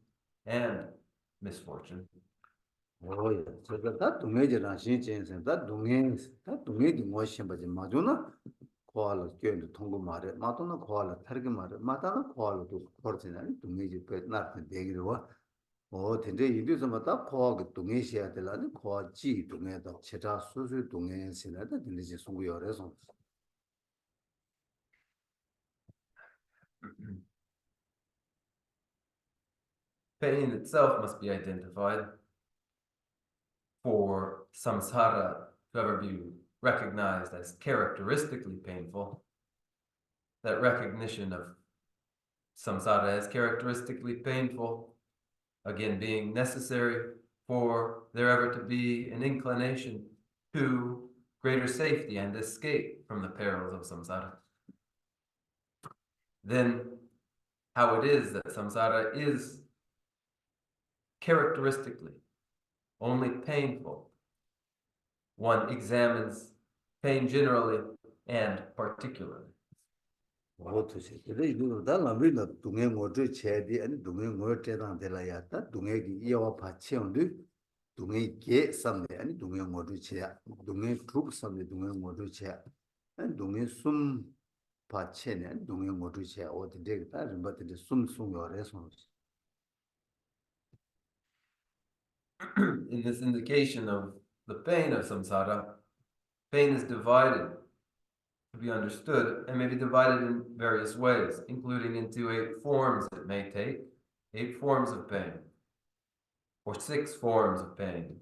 and misfortune. 오야, 저거 다 동해지라 신체에서 다 동해기 뭐신 거지 맞으나 코알라 교인도 통고 말해 맞으나 코알라 타르게 말해 맞다나 코알라도 거르지나 동해지 배 나한테 되기로 와 근데 이들서 맞다 코하고 동해시야 될라니 코지 동해다 제자 수수 동해시나다 근데 송구열에서 Pain itself must be identified. For samsara to ever be recognized as characteristically painful, that recognition of samsara as characteristically painful, again being necessary for there ever to be an inclination to greater safety and escape from the perils of samsara. Then how it is that samsara is characteristically only painful. One examines pain generally and particularly. 어떻게 그래 이거 다 남리나 동해 모두 체디 아니 동해 뭐 때당 될라야다 동해기 이와 받치온데 동해 게 삼네 아니 동해 모두 체 동해 쭉 삼네 동해 모두 체 아니 동해 숨 받체네 아니 동해 모두 체 어디 되겠다 좀 받는데 숨숨 요래서 In this indication of the pain of samsara, pain is divided to be understood and may be divided in various ways, including into 8 forms it may take, 8 forms of pain, or 6 forms of pain,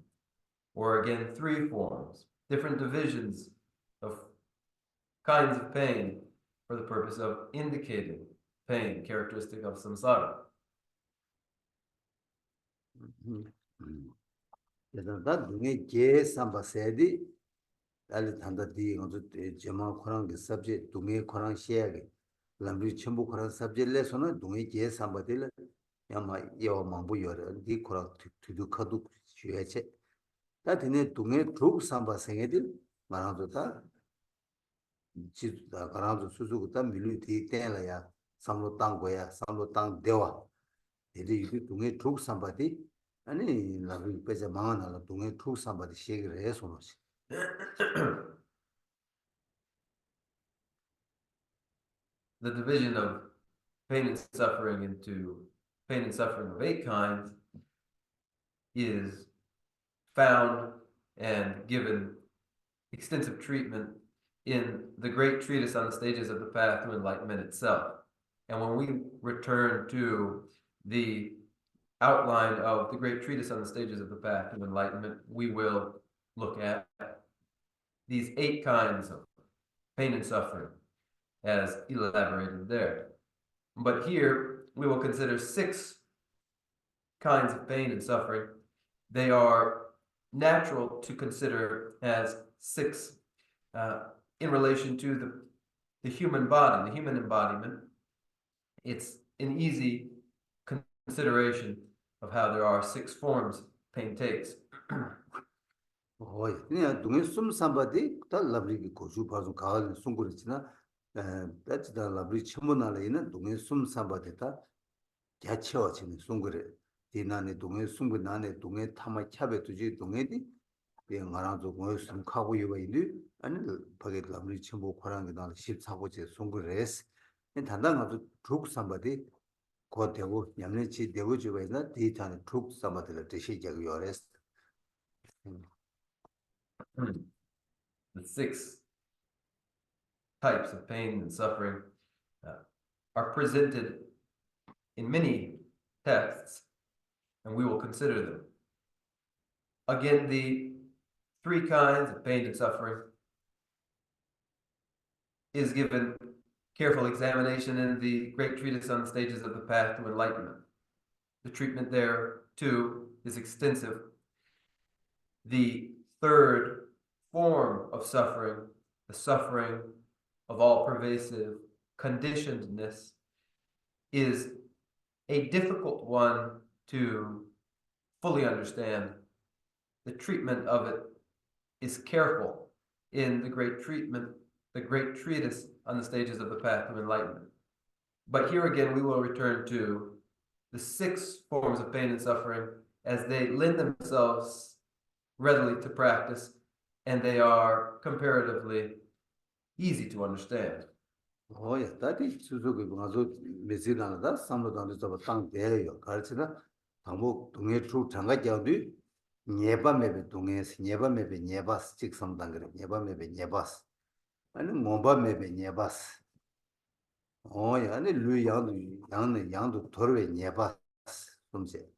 or again 3 forms, different divisions of kinds of pain for the purpose of indicating pain characteristic of samsara. 그래서 다 동해 게 삼바세디 달리 단다디 어저 제마 코랑 그 서브젝트 동해 코랑 시야게 람리 첨부 코랑 서브젝트 레서는 동해 게 삼바들 야마 여 망부 여러 디 코랑 투두 카두 쉬야체 다 되네 동해 쭉 삼바생에들 말하도 다 지다 가라도 수수고 밀리 디 땡라야 삼로 땅고야 삼로 땅 대와 이리 이 동해 쭉 삼바디 아니 라비 빼자 망하나 동해 쭉 삼바디 시기를 해서 The division of pain and suffering into pain and suffering of 8 kinds is found and given extensive treatment in the great treatise on the stages of the path to enlightenment itself. And when we return to the outline of the great treatise on the stages of the path to enlightenment, we will look at these 8 kinds of pain and suffering as elaborated there. But here we will consider 6 kinds of pain and suffering. They are natural to consider as 6 in relation to the human body, the human embodiment. It's an easy consideration of how there are 6 forms pain takes. 그냥 동해 숨 삼바디 다 라브리기 고수 봐서 가을 숨고르지나 that's the 라브리 첨문하래 있는 동해 숨 삼바디다 개쳐지는 숨고래 디나네 동에 숨고 나네 동에 타마 캬베 두지 동에디 예 말아도 뭐 숨하고 요바이디 아니 바게 남리 첨부 파랑게 나 14고제 송그레스 단단하도 쭉 삼바디 고 되고 냠네치 되고 주베나 디타네 쭉 삼바들 대시자고 요레스 The 6 types of pain and suffering are presented in many texts, and we will consider them. Again, the 3 kinds of pain and suffering is given careful examination in the great treatise on the stages of the path to enlightenment. The treatment there, too, is extensive. The 3rd form of suffering, the suffering of all pervasive conditionedness, is a difficult one to fully understand. The treatment of it is careful in the great treatise on the stages of the path to enlightenment. But here again, we will return to the 6 forms of pain and suffering as they lend themselves readily to practice, and they are comparatively easy to understand. Oh yeah, that is suzuki ngazo mesidana da samrodana zaba tang deyo garchina tangbo 동해 주 장가 겨디 nyeba mebe 동해 nyeba mebe nyebas 직 samdangre nyeba mebe nyebas 아니 momba mebe nyebas oh yeah 아니 루 양도 돌we nyebas 좀제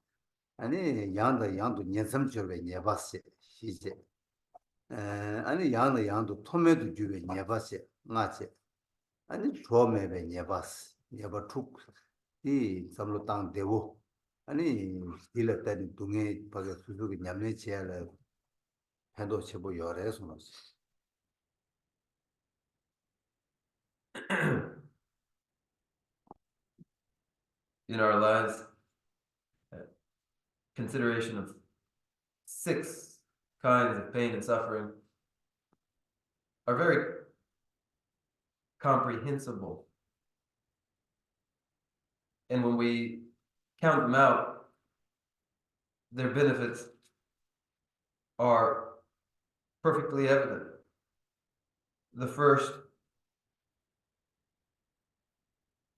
아니 양도 년섬 저we nyebas 시제 아니 양도 토메도 주we nyebas 나체 아니 조매베 네바스 네바 툭이 삼로 땅 대고 아니 딜렀다니 동에 바게 수수기 냠내 지야를 해도 쳐보 열에서 In our lives, consideration of 6 kinds of pain and suffering are very comprehensible. And when we count them out, their benefits are perfectly evident. The first,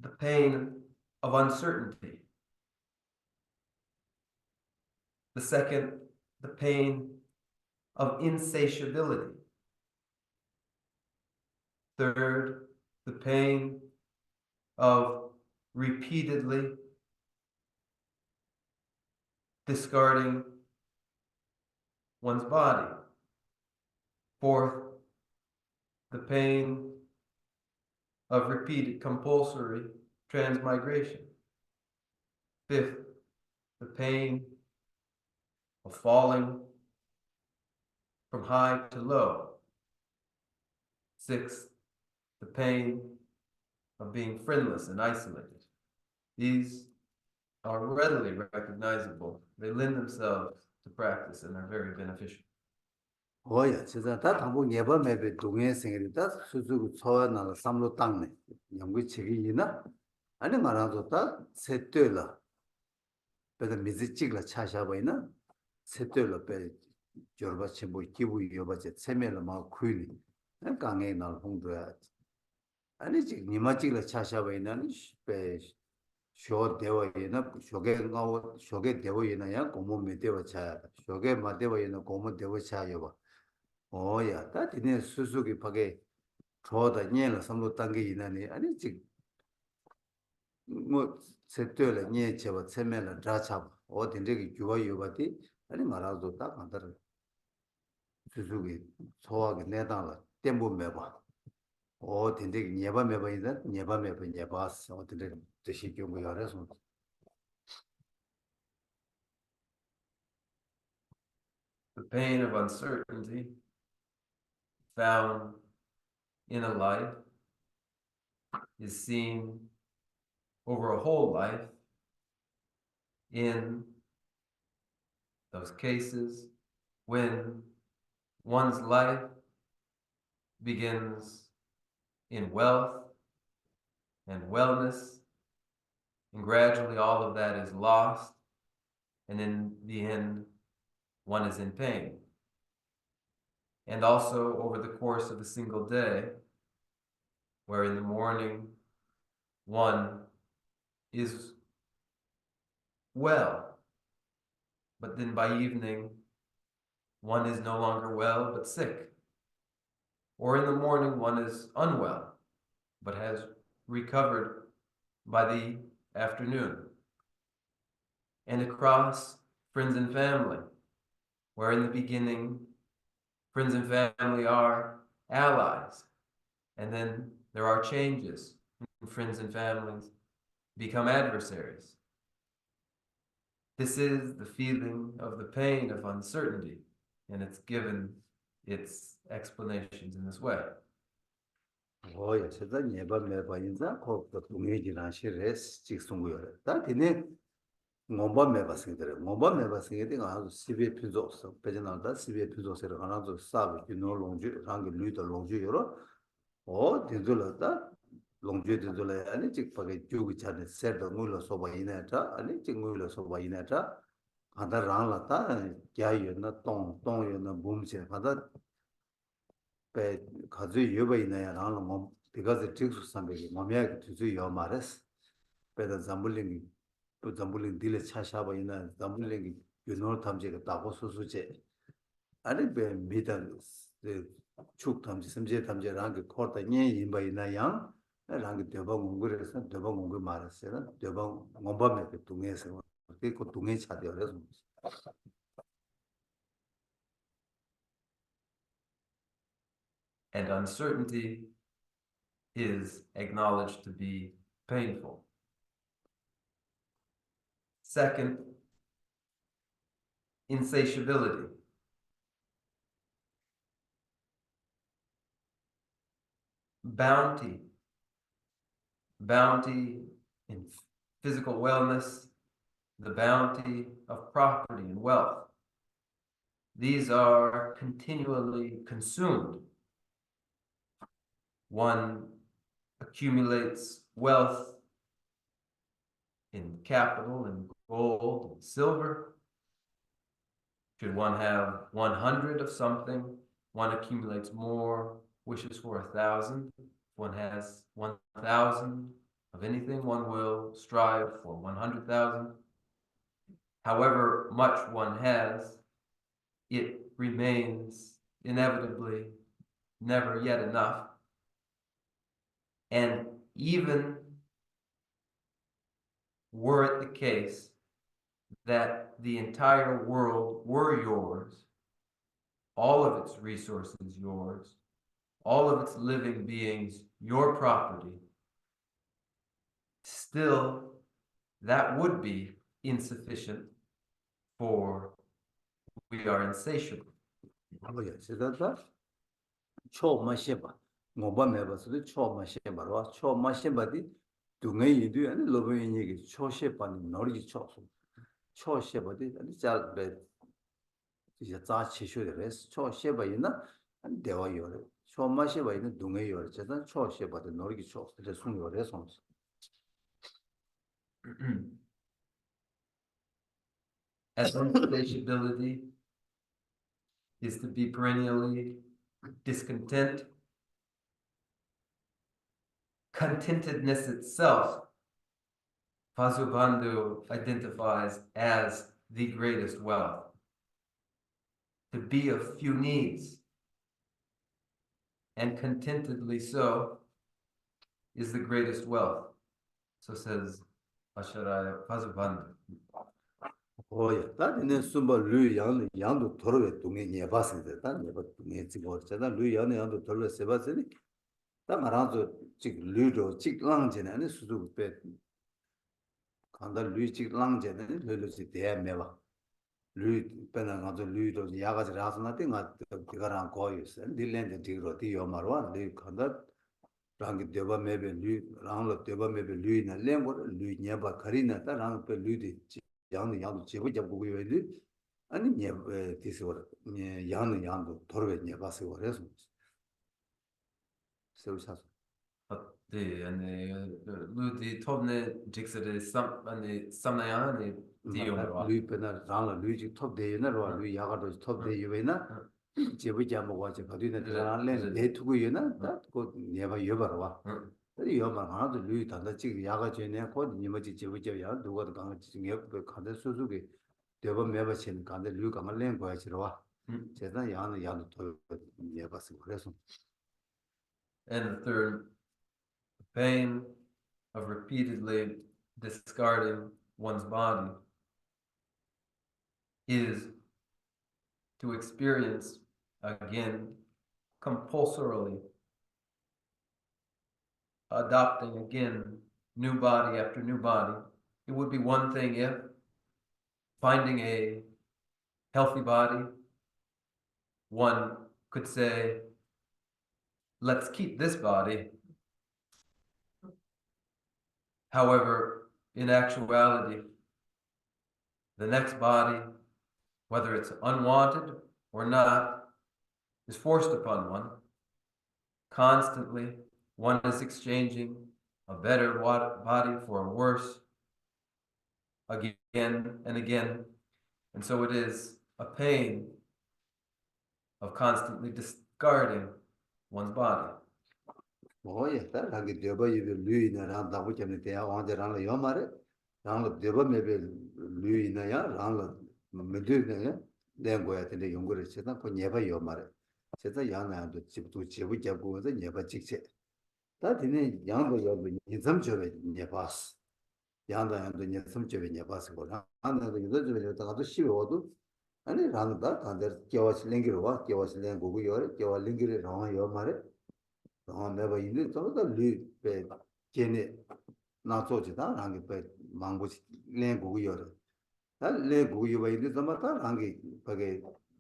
the pain of uncertainty. The second, the pain of insatiability. Third, the pain of repeatedly discarding one's body. Fourth, the pain of repeated compulsory transmigration. Fifth, the pain of falling from high to low. Sixth, the pain of being friendless and isolated. These are readily recognizable. They lend themselves to practice and are very beneficial. 오야 진짜 다 당고 네바 매베 동에 생일이다 수수기 초하나 삼로 땅네 연구 책이나 아니 말아도 다 세트라 배다 미지직라 차샤바이나 세트라 배 저바치 뭐 기부 요바제 세면을 막 쿠이니 강에 날 홍도야 아니 지금 니마직라 차샤바이나 배 쇼 대화에나 쇼게 대화에나야 고모 대화 차 쇼게 마대화에나 고모 대화 차요 오야 다 디네 수수기 파게 저다 녀는 삼로 단계 이나니 아니 지금 뭐 세트를 녀 제가 세면을 자차 어딘데 유바디 아니 말아도 딱 안다를 수수기 소화게 내다가 땜부 매봐 어딘데 녀바 매봐이다 녀바 매봐 녀바스 어딘데 뜻이 경고 열어서 The pain of uncertainty found in a life is seen over a whole life in those cases when one's life begins in wealth and wellness, and gradually all of that is lost and in the end, one is in pain. And also over the course of a single day, where in the morning one is well, but then by evening one is no longer well but sick. Or in the morning one is unwell, but has recovered by the afternoon. And across friends and family, where in the beginning friends and family are allies, and then there are changes, and friends and families become adversaries. This is the feeling of the pain of uncertainty, and it's given its explanations in this way. 오야, 세다 예바 매바 인자 거기서 동해지나 시레스 직송고요. 다 되네. ngomba meba singdere ngomba meba singde nga sibe pizo so pejenalda sibe pizo sere ana zo sabe ki no longju rang lu de longju yoro o dindola da longju dindola ani chik page jugu chane ser da ngulo so ba ina ta ani chik ngulo so ba ina ta anda rang la ta kya yo na tong yo na bum che anda pe khazu yo ba ina ya rang la ngom because it takes some big momya to yo mares pe da zambuling 또 잠불링 딜에 차샤바 이나 잠불링 유노 탐제가 다고 소소제 아니 베 미단 축 탐제 섬제 탐제랑 그 코르다 nye 인바 이나양 랑 대바 공부에서 대바 공부 말았어요 대바 공부하면 그 동에서 그 동에 차대요 그래서 And uncertainty is acknowledged to be painful. Second, insatiability. Bounty in physical wellness, the bounty of property and wealth. These are continually consumed. One accumulates wealth in capital and gold and silver. Should one have 100 of something, one accumulates more, wishes for 1,000. If one has 1,000 of anything, one will strive for 100,000. However much one has, it remains inevitably never yet enough. And even were it the case that the entire world were yours, all of its resources yours, all of its living beings your property, still that would be insufficient, for we are insatiable. 둥에 이도 아니 로베인 얘기 초셰반이 너리 초소 초셰바디 아니 잘베 이제 자 치쇼레스 초셰바이나 안 되어요 초마셰바이는 둥에요 제가 초셰바디 너리 초소 이제 숨요레 손 As insatiability is to be perennially discontent, contentedness itself, Vasubandhu identifies as the greatest wealth. To be of few needs, and contentedly so, is the greatest wealth. So says Acharya Vasubandhu. 오야 다니네 숨바 류양 양도 더러게 동에 예바스데 다 예바 동에 지고 제가 류양 양도 더러 세바스니 다 말아서 지금 류로 직랑제네 수도 빼 간다 류 직랑제네 류로지 대매바 류 빼나 가서 류로 야가지 라스나데 가 그거랑 거였어 딜렌데 디로 디요 말와 류 간다 랑기 대바 매베 류 랑로 대바 매베 류나 랭고 류 녀바 가리나 다랑 빼 류디 양도 제보 잡고 요리 아니 예 디스워 예 양도 도르베 녀바서 그래서 세우사서 네, 아니 루디 톱네 직스데 삼 아니 삼나야니 lui pena rangla lui ji top de yena ro lui yaga do top de yena jebu jamu wa je gadu ne ran len de tu gu yena da ko neba yobar wa de yobar ha de lui da ji yaga je ne ko ni ma ji jebu je ya du go de gang ji nge ko ka de su su ge de ba me ba chen ka de lui ka ma len ko ya ji ro wa je da ya ne ya to neba su 그래서 And the third, the pain of repeatedly discarding one's body is to experience again compulsorily adopting again new body after new body. It would be one thing if finding a healthy body, one could say, let's keep this body. However, in actuality, the next body, whether it's unwanted or not, is forced upon one. Constantly, one is exchanging a better body for a worse again and again. And so it is a pain of constantly discarding one's body. 뭐야, 다 하게 되어 이제 루이나 다고 전에 대야 왕대랑 요 말에 랑 되어 메베 루이나야 랑 메드네 내 거야 근데 연구를 했다 그 예바 요 말에 제가 양나도 집도 집을 잡고서 예바 직체 다 되네 양도 요 인삼저에 예바스 양도 인삼저에 예바스 거라 안나도 이거저거 다도 쉬워도 아니 랑다 다들 겨워스 랭기로 와 겨워스 랭고고 요 겨워 랭기를 나와 요 말에 never in it, so the lead by Jenny not so hanging by Mango Lango Yor. That Lego you wait the matter hanging by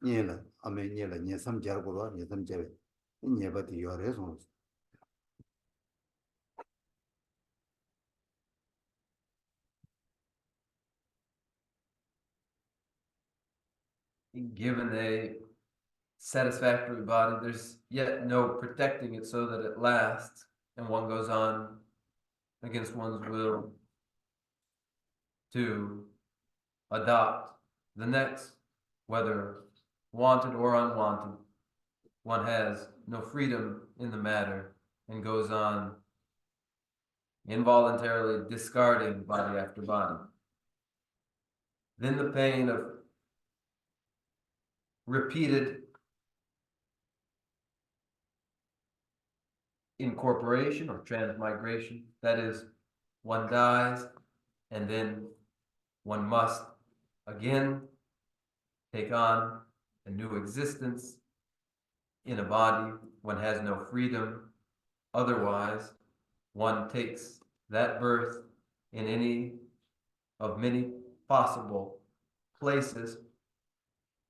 Niela, I mean Niela, near some Jargola, near some Javet, never to your response. Given a satisfactory body, there's yet no protecting it so that it lasts, and one goes on against one's will to adopt the next, whether wanted or unwanted. One has no freedom in the matter and goes on involuntarily discarding body after body. Then the pain of repeated incorporation or transmigration. That is, one dies and then one must again take on a new existence in a body. One has no freedom. Otherwise, one takes that birth in any of many possible places.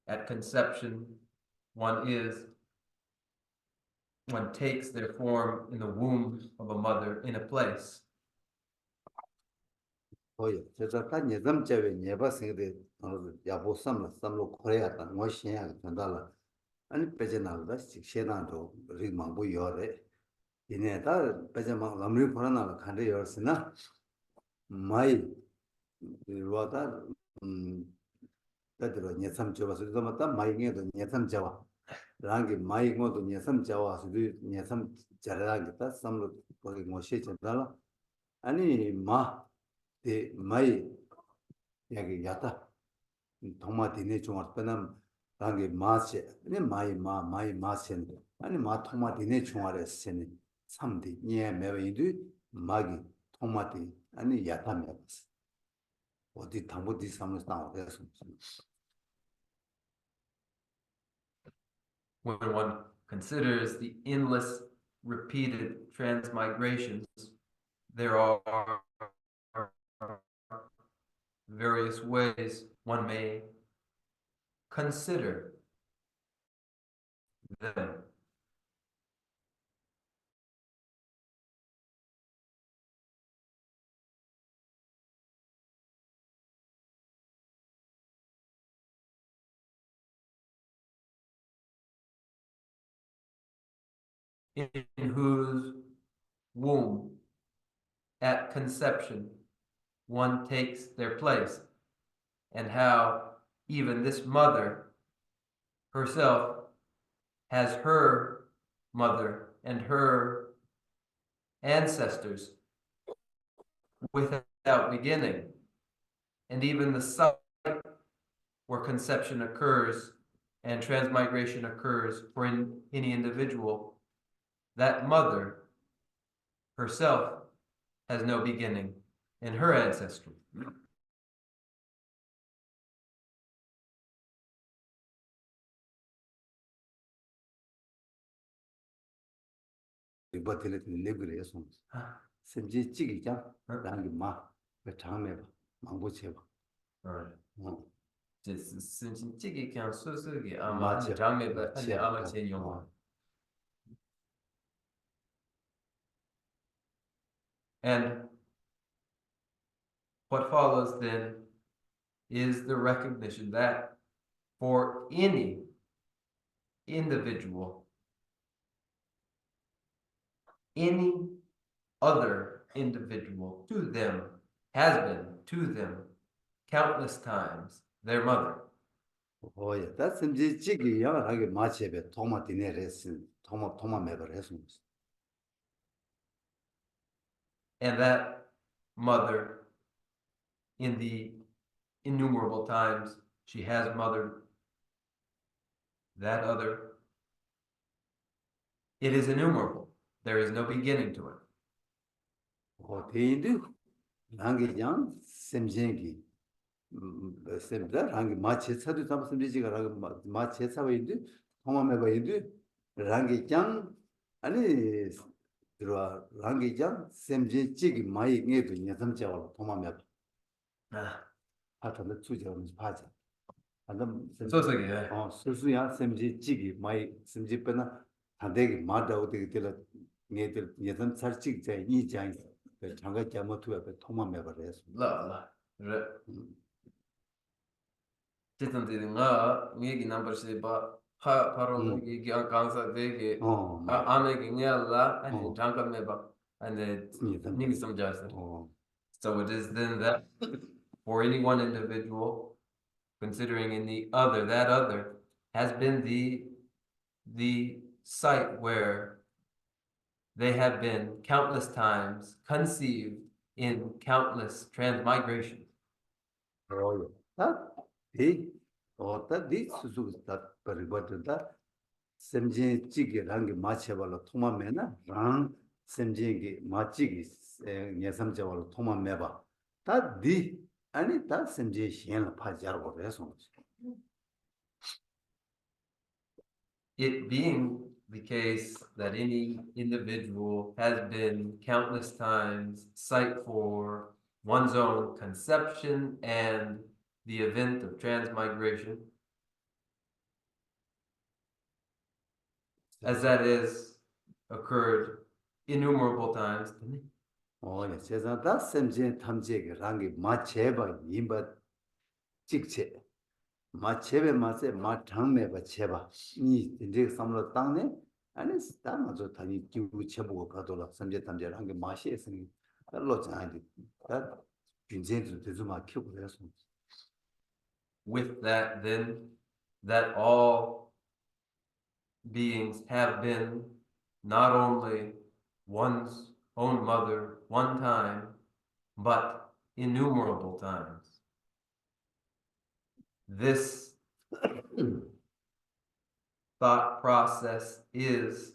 At conception, one takes their form in the womb of a mother in a place. Oh, yeah, 제가 단 예담 제외 예바 생데 야보 삼로 코레아다 뭐시야 간다라 아니 베제나다 식세나도 리망부 요래 이네다 베제마 람리 포라나 칸데 요스나 마이 로다 베드로 녀삼 줘서 좀 맞다 마이게도 녀삼 잡아 랑게 마이고도 녀삼 잡아서 녀삼 잘하겠다 삼로 거기 뭐시 전달라 아니 데 마이 야게 야다 동마 디네 좀 왔다는 랑게 마세 아니 마이 마센 아니 마 동마 디네 좀 알았으니 삼디 예 매베이도 마기 동마디 아니 야다 매스 어디 당보디 삼을 나오겠어 When one considers the endless repeated transmigrations, there are various ways one may consider them. In whose womb at conception one takes their place. and how even this mother herself has her mother and her ancestors without beginning. And even the site where conception occurs and transmigration occurs for any individual, that mother herself has no beginning in her ancestry. 리버티를 내그래 손. 심지 찌기장 라는 마. 그 장매 봐. 망고체 봐. 어. 찌기 그냥 수수기 아마 장매가 아니 아마 제용. And what follows then is the recognition that for any individual, any other individual to them has been to them countless times their mother. 오야, 다 심지 찌기 양하게 마체베 토마티네레스 토마 메버레스. And that mother, in the innumerable times she has mothered that other, it is innumerable. There is no beginning to it. 대인도 랑게장 샘쟁기 샘다 랑게 마체차도 잡습니지가 마체차와인데 토마메바인데 랑게장 아니 들어와 랑게장 샘제 찌기 마이 녜도 녀섬자와 토마메바 하여튼 주제는 파자 안담 소속이 수수야 샘제 찌기 마이 샘제 빼나 한대기 마다오되게 되라 녜들 녀섬 살찌기 자 이장 장가 잘못투에 토마메바레스 라 제던데가 얘기 넘버스 바 바로 얘기 강사 되게 아메게 냐라 아니 장가메바 아니 닝 ਸਮਝਾ서. So it is then that for any one individual, considering in the other, that other has been the site where they have been countless times conceived in countless transmigrations. 수수다 버리버다 샘제 찌게랑게 마체발로 토마메나 랑 샘제게 마찌기 녀섬자발로 토마메바 다디 아니 다 샘제 시엔을 파자고 그래서 It being the case that any individual has been countless times site for one's own conception and the event of transmigration, as that is occurred innumerable times. 예, 세상 다 샘제 탐제게 랑게 마체바 임바 직체 마체베 마세 마탕메바 체바 이 이제 삼로 땅네 아니 땅아저 다니 기부 체보고 가도라 샘제 탐제 랑게 마시에 있으니 달로 자한테 다 빈젠도 되주마 키고 그래서 With that, then, that all beings have been not only one's own mother one time, but innumerable times. This thought process is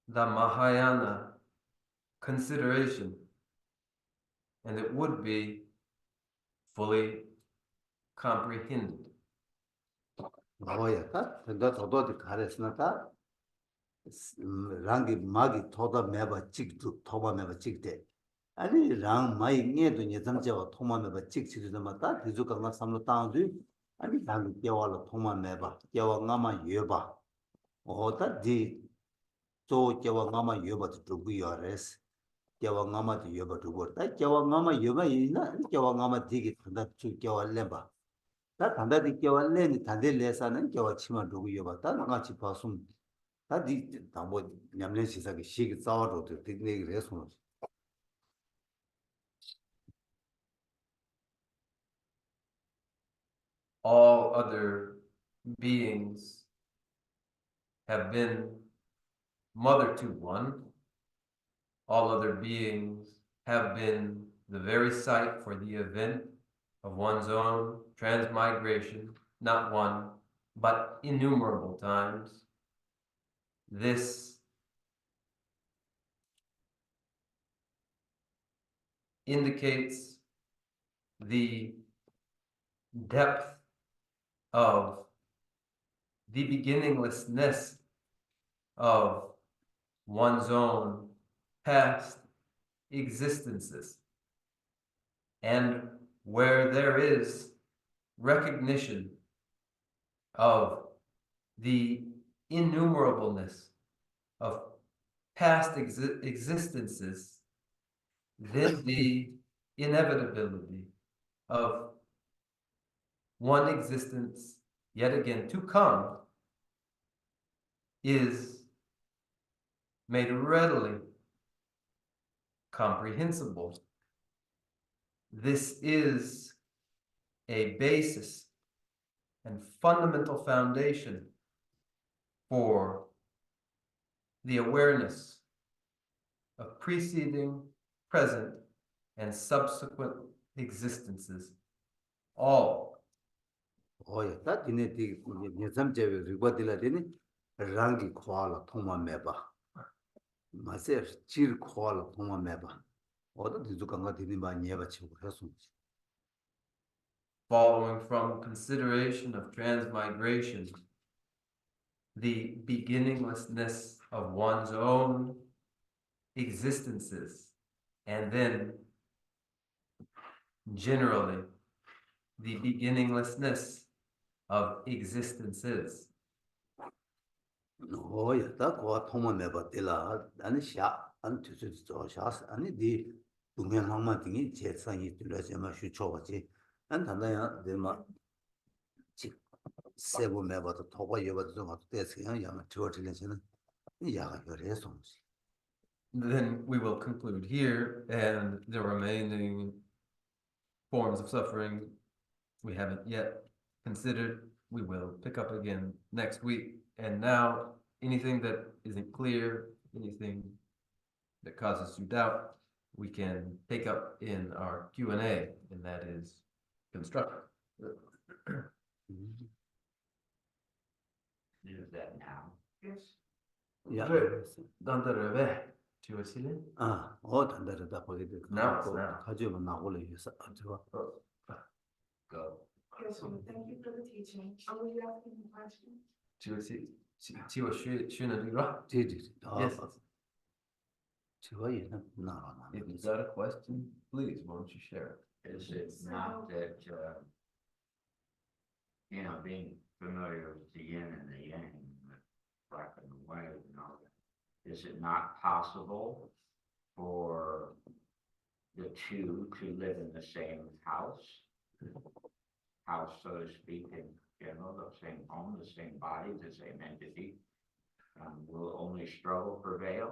the Mahayana consideration, and it would be fully comprehended. 다 된다 더더디 가르스나다 랑기 마기 토다 메바 찍도 토바 메바 찍대 아니 랑 마이 녜도 녀zam자와 토마 메바 찍치도 마다 디주강나 삼로 땅도 아니 랑 뼈와로 토마 메바 뼈와 나마 여바 어다 디조 뼈와 나마 여바도 두고요레스 뼈와 나마도 여바 두고다 뼈와 나마 여바 이나 뼈와 나마 디기 탄다 주 뼈와 렘바 다 단다디 껴war래니 단델레사는 껴와 치마 누구 여봤다 같이 봤음 다디 담보 냠내 시사기 시기 싸워도 되게 그래서 all other beings have been mother to one. All other beings have been the very site for the event of one's own transmigration, not one, but innumerable times. This indicates the depth of the beginninglessness of one's own past existences. And where there is recognition of the innumerableness of past existences, then the inevitability of one existence yet again to come is made readily comprehensible. This is a basis and fundamental foundation for the awareness of preceding, present, and subsequent existences, all. Oh, yeah, that in it, the some Rigodilla, Rangi Kuala, Toma Meba. Myself, Chir Kuala, Toma Meba. Or the Zukanga Diniba never children. Following from consideration of transmigration, the beginninglessness of one's own existences, and then generally the beginninglessness of existences. Oh, yeah, that was Toma Meba Dilla, and Sha, and to Shas, and the Dumian Hama Dingy, Jetsan, to Lazima Shuchovachi, and Tanaya, Dima Sebu Meba, the Toba Yoga Zuma, that's young, George Linson, Yaga, your response. Then we will conclude here, and the remaining forms of suffering we haven't yet considered, we will pick up again next week. And now, anything that isn't clear, anything that causes you doubt, we can take up in our Q&A, and that is constructive. Do that now. Yes. Yeah. Dandareve, tu es là? Ah, oh, that's Now it's now. Go. Yes, thank you for the teaching. Are you asking a question? Tu es Yes. If you've got a question, please, why don't you share it? Is it not that, being familiar with the yin and the yang, the black and the white and all that, is it not possible for the two to live in the same house, so to speak, in general, the same home, the same body, the same entity? Will only struggle prevail?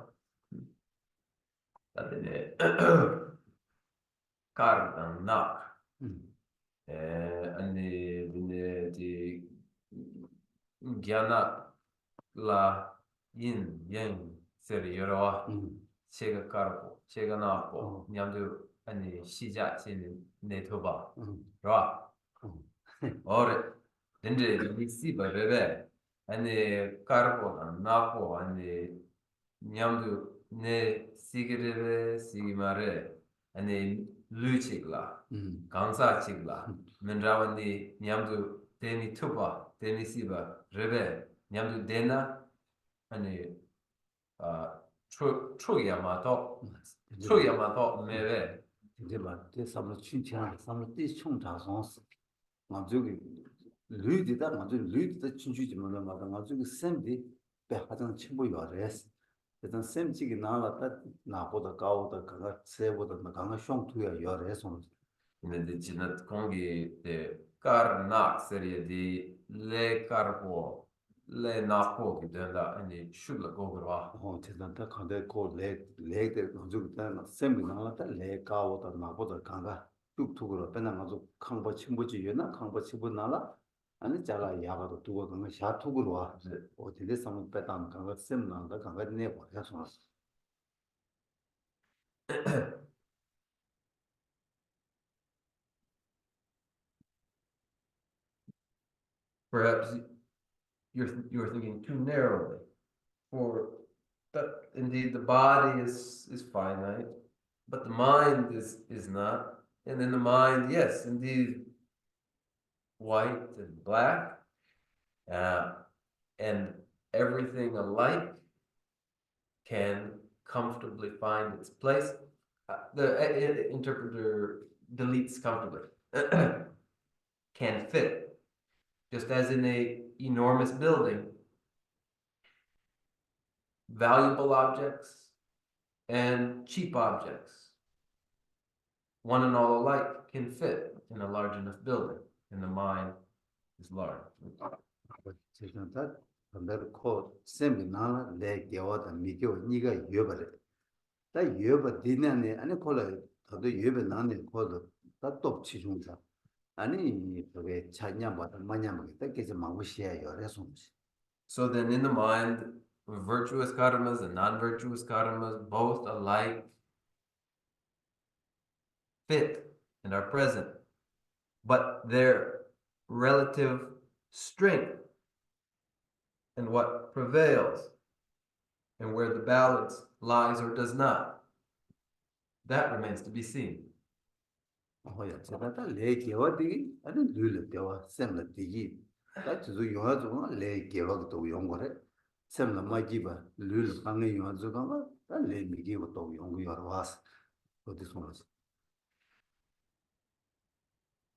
Karnak. And the Gyana la yin yang seri yoroa chega karpo chega napo nyamdu ani shija sin netoba ra ore dende ni siba bebe ani karpo napo ani nyamdu ne sigirebe sigimare ani luchigla 강사 찍라 맨라원디 냠도 데니 투바 데니 시바 레베 냠도 데나 아니 초야마도 메베 이제 막 대삼로 춘치한 삼로 대총자송스 맞저기 류디다 맞저 류디다 춘주지만 맞아 맞저기 샘디 배하던 친구여레스 일단 샘지기 나왔다 나보다 가오다 그가 세보다 나가 숑투야 여레스 근데 지나 공기 때 karnak serie di le karpo le napo ki denda ani shula gogrwa 대단다 간데 고 레레데 가지고 다 샘이 나왔다 레 가오다 나보다 강가 뚝뚝으로 배나 가지고 강보 친구지 유나 강보 친구 나라 아니 잘라 야가도 두고 그거 샤투구로 와 어디에 상무 배당 강가 셈난다 강가 내고 해서 Perhaps you're thinking too narrowly. For that, indeed, the body is finite, but the mind is not. And in the mind, yes, indeed, white and black, and everything alike can comfortably find its place. The interpreter deletes comfortably. Can fit, just as in a enormous building, valuable objects and cheap objects, one and all alike, can fit in a large enough building, and the mind is large. 지금 다 근데 코 셈이나 내 개와다 미교 니가 여버래 다 여버 디냐네 아니 콜라 더도 여버 나네 코도 다또 치중자 아니 그게 차냐마다 마냐마다 계속 마무시해요 그래서 So then in the mind, virtuous karmas and non-virtuous karmas both alike fit and are present, but their relative strength and what prevails and where the balance lies or does not, that remains to be seen. 뭐야 제가 내 개와디 아니 늘을 대와 셈을 디기 다 주도 요하죠 내 개와도 용거래 셈을 마기바 늘 방에 요하죠 다내 미기부터 용거여 와서 어디서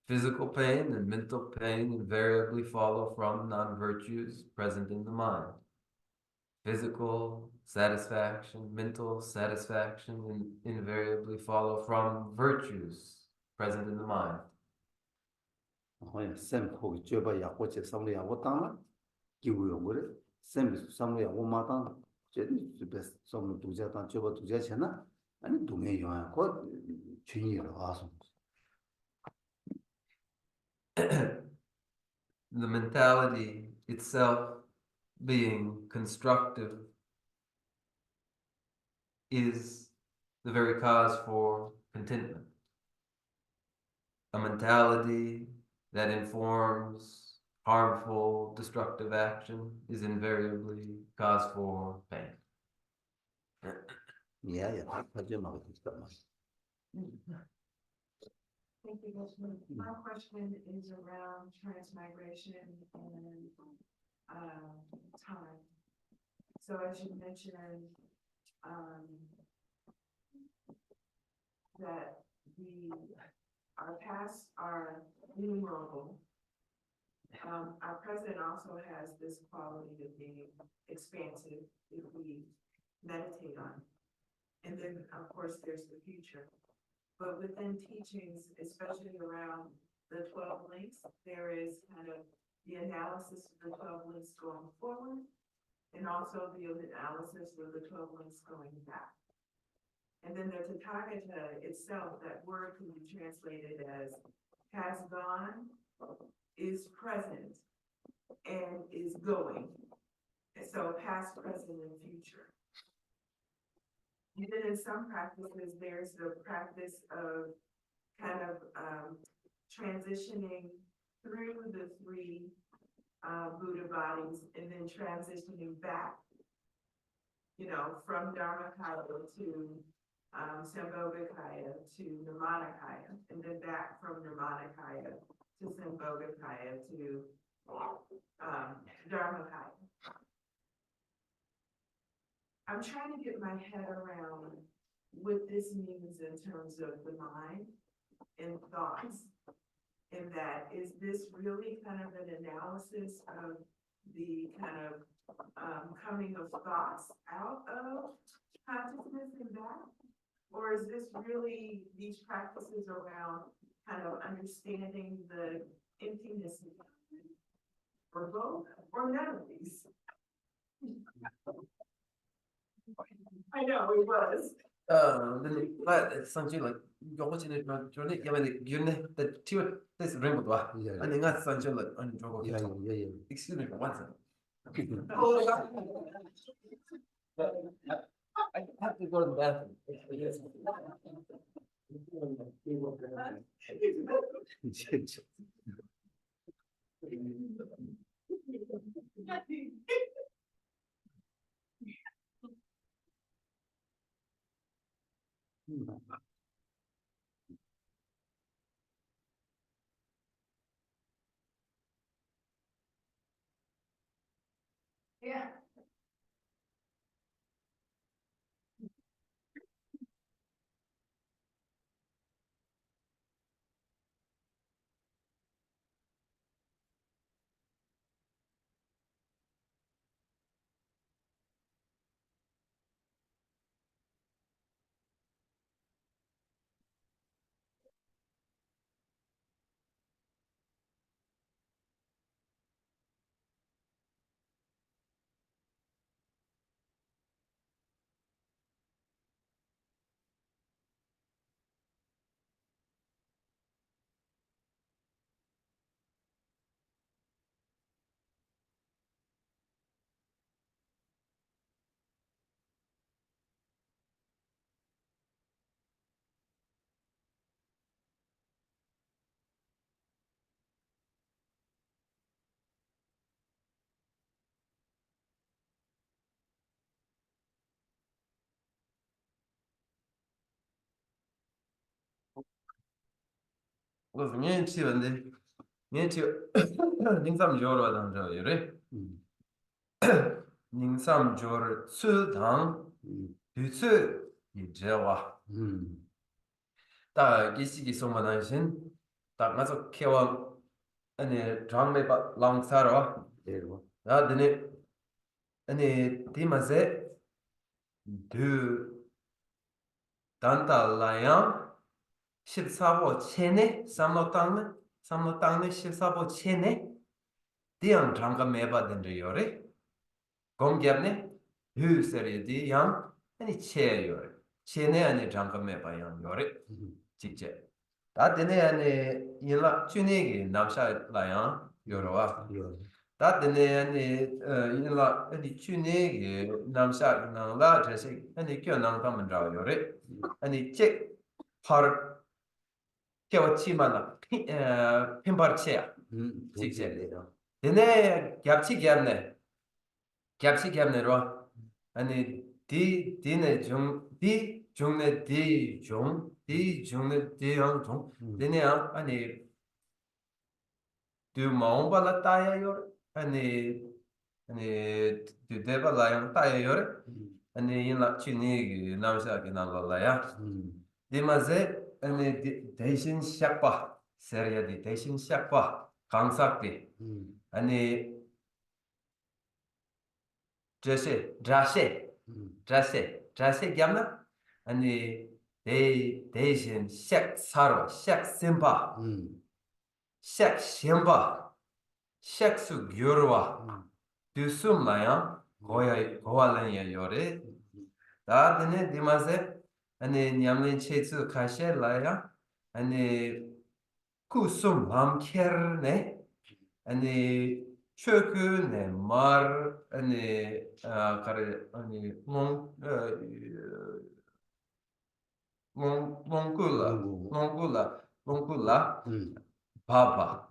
Physical pain and mental pain invariably follow from non-virtues present in the mind. Physical satisfaction, mental satisfaction invariably follow from virtues present in the mind. 뭐야 셈 거기 줘봐 약고체 삼로 약고 땅아 기부 용거래 셈 삼로 약고 마땅 제디 집에 삼로 두자단 줘봐 두자잖아 아니 동해 요하 거 주니로 와서 The mentality itself being constructive is the very cause for contentment. A mentality that informs harmful, destructive action is invariably cause for pain. 야 하지 말고 있다 Thank you, Gosman. My question is around transmigration and time. So as you mentioned, that our pasts are innumerable. Our president also has this quality of being expansive if we meditate on it. And then, of course, there's the future. But within teachings, especially around the 12 links, there is kind of the analysis of the 12 links going forward, and also the analysis of the 12 links going back. And then the Tathagata itself, that word can be translated as has gone, is present, and is going. And so past, present, and future. And then in some practices, there's the practice of kind of transitioning through the three Buddha bodies and then transitioning back, from Dharmakaya to Sambhogakaya to Nirmanakaya, and then back from Nirmanakaya to Sambhogakaya to Dharmakaya. I'm trying to get my head around what this means in terms of the mind and thoughts. In that, is this really kind of an analysis of the kind of coming of thoughts out of consciousness and back? Or is this really these practices around kind of understanding the emptiness of time? Or both, or none of these? I know it was. Then it's something like 요거지네 저네 야만에 균네 the two this ring with wa and nga sancho la and jogo excuse me for one second I have to go to the bathroom. Yeah. 그래서 년치 근데 년치 닝삼 조로 당저 요래 닝삼 조르 수당 뒤스 이제와 다 기시기 소만하신 딱 가서 케와 아니 장메바 랑사로 다 드네 아니 디마세 두 단달라야 14보 체네 삼노땅네 14보 체네 디앙 장가 메바 된데 요래 공ገብ네 휴세리디 양 아니 체 요래 체네 아니 장가 메바 양 요래 직제 다 되네 아니 일라 튜네기 남샤라야 요러와 다 되네 아니 일라 아니 튜네기 남샤나라 제시 아니 껴난 담은자 요래 아니 체 par kewachimanla pimparcheya 직제 되네 겹치 겹네로 아니 디네 디 중네 디 중네 디양 중 되네 아니 두 마음발라 따야요 아니 두 대발라양 따야요 아니 인라 치니 남샤기 나발라야 디마제 아니 대신 시작봐 세리아디 대신 시작봐 강삭디 아니 자세 겸나 아니 대신 시작 사로 시작 심바 시작 심바 시작수 겨루와 두숨라야 고알라야 요래 다드네 디마제 아니 냠린 체츠 카셰라야 아니 쿠숨 맘케르네 아니 최근에 말 아니 가르 아니 몽kul라 바바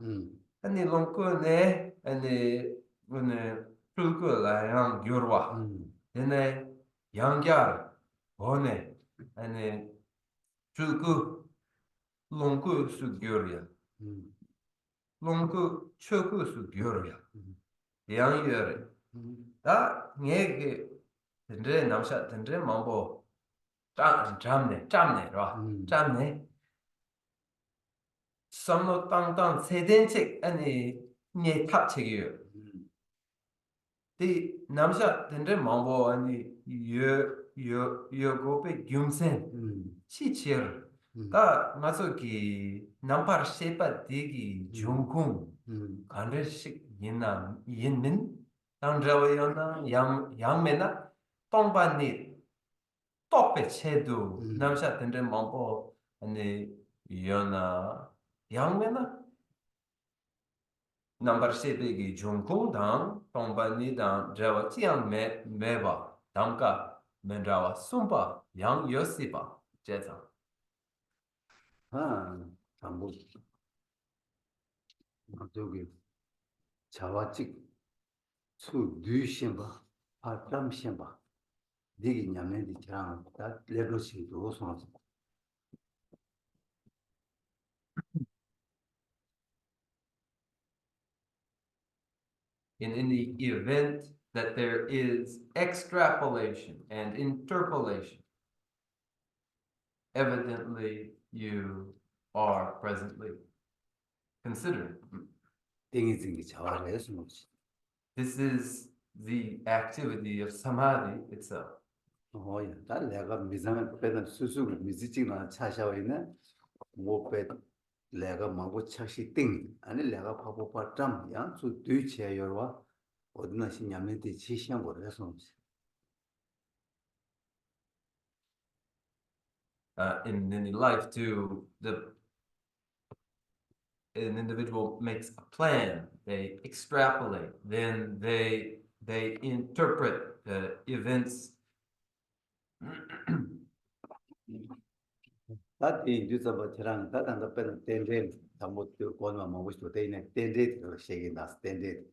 아니 롱쿠네 아니 오늘 풀쿠라양 겨루와 얘네 양갸 보네 아니 줄구 롱쿠 수겨리야 롱쿠 최고 수겨리야 양여레 다 녜게 근데 남샤 근데 mambo 잠네 봐 잠네 섬노 땅땅 세den책 아니 녜 탑책이요 디 남샤 근데 mambo 아니 요고베 gyumsen 치치르 다 마소기 남파르 셰파 디기 중쿵 간레식 옌민 당자와요나 양메나 똥반니 똑베 체도 남샤 된데 mambo 아니 연아 양면아 number 7기 중공당 동반이당 저와티양 메바 담가 mendrawa sumpa yang yosipa 제자 아, 뭐 저기 자와직 수 뉴신바 아담신바 되게 냐면이 장 다 레로시도 소소 in the event that there is extrapolation and interpolation, evidently you are presently considering. 땡이징이 자와를 했으면 This is the activity of samadhi itself. 야, 다 내가 미상을 빼는 수수를 미지직나 차샤와 있는 못빼 내가 마고 차시 띵 아니 내가 바보 바람 양수 뒤치여와 어디나 신냐면이 지시한 거를 했으면 In the life too, an individual makes a plan, they extrapolate, then they interpret the events. 다디 뉴스버 저랑 다단다 빼는 땡땡 잘못 권만 먹고 싶을 때 있네 땡땡 시기 나스 땡땡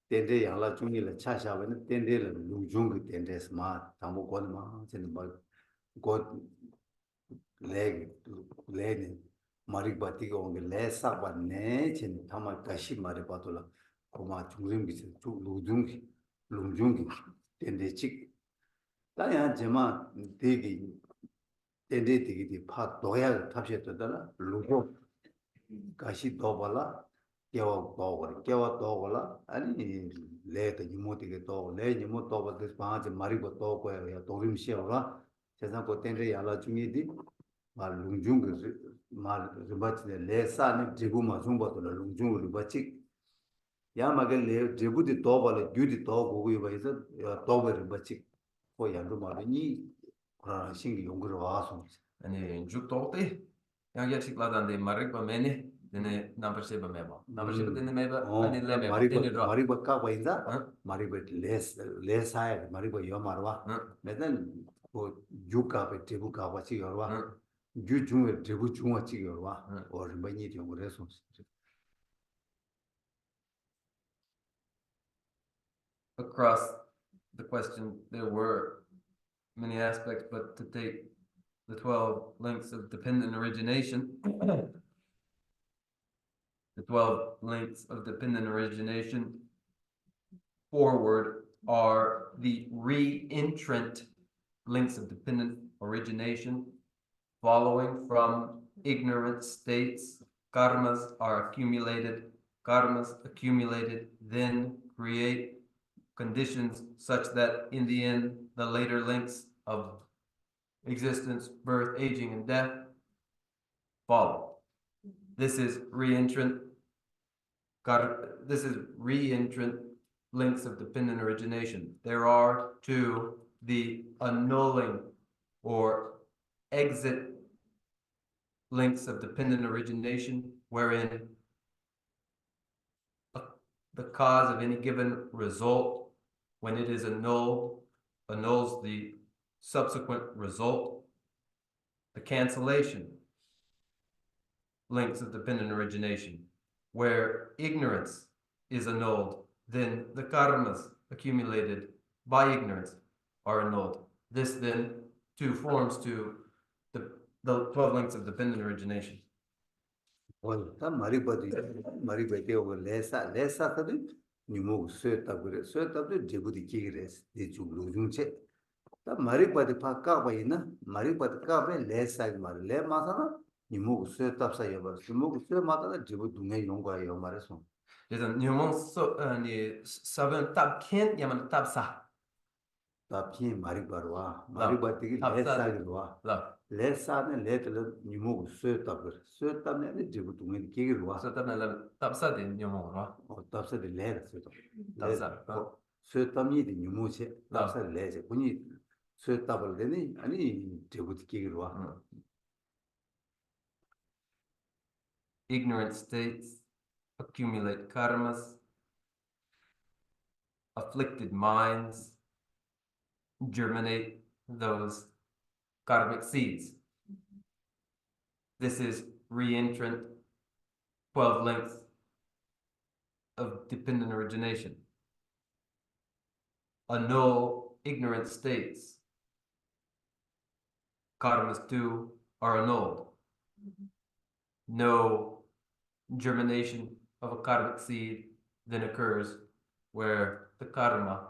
땡땡 양라 중일에 차샤는 땡땡을 루중그 땡땡스 마 잘못 권마 저는 뭐곧 레네 마리바티가 온게 레사바네 진 타마 다시 마리바돌라 고마 중림기스 쭉 루중기 땡땡직 다야 제마 되게 땡땡되게 파 도야 탑시했더라 루고 가시 도발라 깨와 도발라 아니 레도 이모티게 도레 이모 도발데 바지 마리고 도고야 도림시오라 세상고 땡레 야라 중이디 말 룽중그 말 르바치네 레사네 제부마 중바도라 룽중그 르바치 야마게 레 제부디 도발레 규디 도고고 바이서 도베 르바치 고 양도 말니 그런 신기 용구를 와서 아니 죽도때 양게식라단데 마르바 메네 데네 number 7 메바 number 7 데네 메바 아니 레메바 데네 라 마리바 까바인다 마리바 레사에 마리바 요마르와 매단 뭐 유카베 제부카바 치여와 유중에 제부 중화 치여와 얼마니 용을 해서 across the question there were many aspects, but to take the 12 links of dependent origination, the 12 links of dependent origination forward are the re-entrant links of dependent origination following from ignorant states. Karmas accumulated, then create conditions such that in the end, the later links of existence, birth, aging, and death follow. This is re-entrant links of dependent origination. There are two, the annulling or exit links of dependent origination, wherein the cause of any given result, when it is annuls the subsequent result. The cancellation links of dependent origination, where ignorance is annulled, then the karmas accumulated by ignorance are annulled. This then too forms to the 12 links of dependent origination. 다 마리바디 오고 레사도 니모 쇠다도 제부디 기그레스 대중 루중체 다 마리바디 파까바이나 마리바디 까베 레사이 말 레마사나 니모 쇠답사 여버 니모 쇠마다 제부 둥에 용과요 말해서 그래서 뉴몬스 아니 사변 탑켄 야만 탑사 답히 마리바르와 마리바디 레사이로와 레사는 레들 니모 쇠답네 제부 둥에 기그로와 쇠답네 탑사데 뉴몬라 답사데 레스 탑사 쇠답이 니모체 답사 레제 군이 쇠답을 되니 아니 제부 기그로와 ignorant states accumulate karmas, afflicted minds germinate those karmic seeds. This is reentrant 12 lengths of dependent origination. Annul ignorant states. Karmas too are annulled. No germination of a karmic seed then occurs where the karma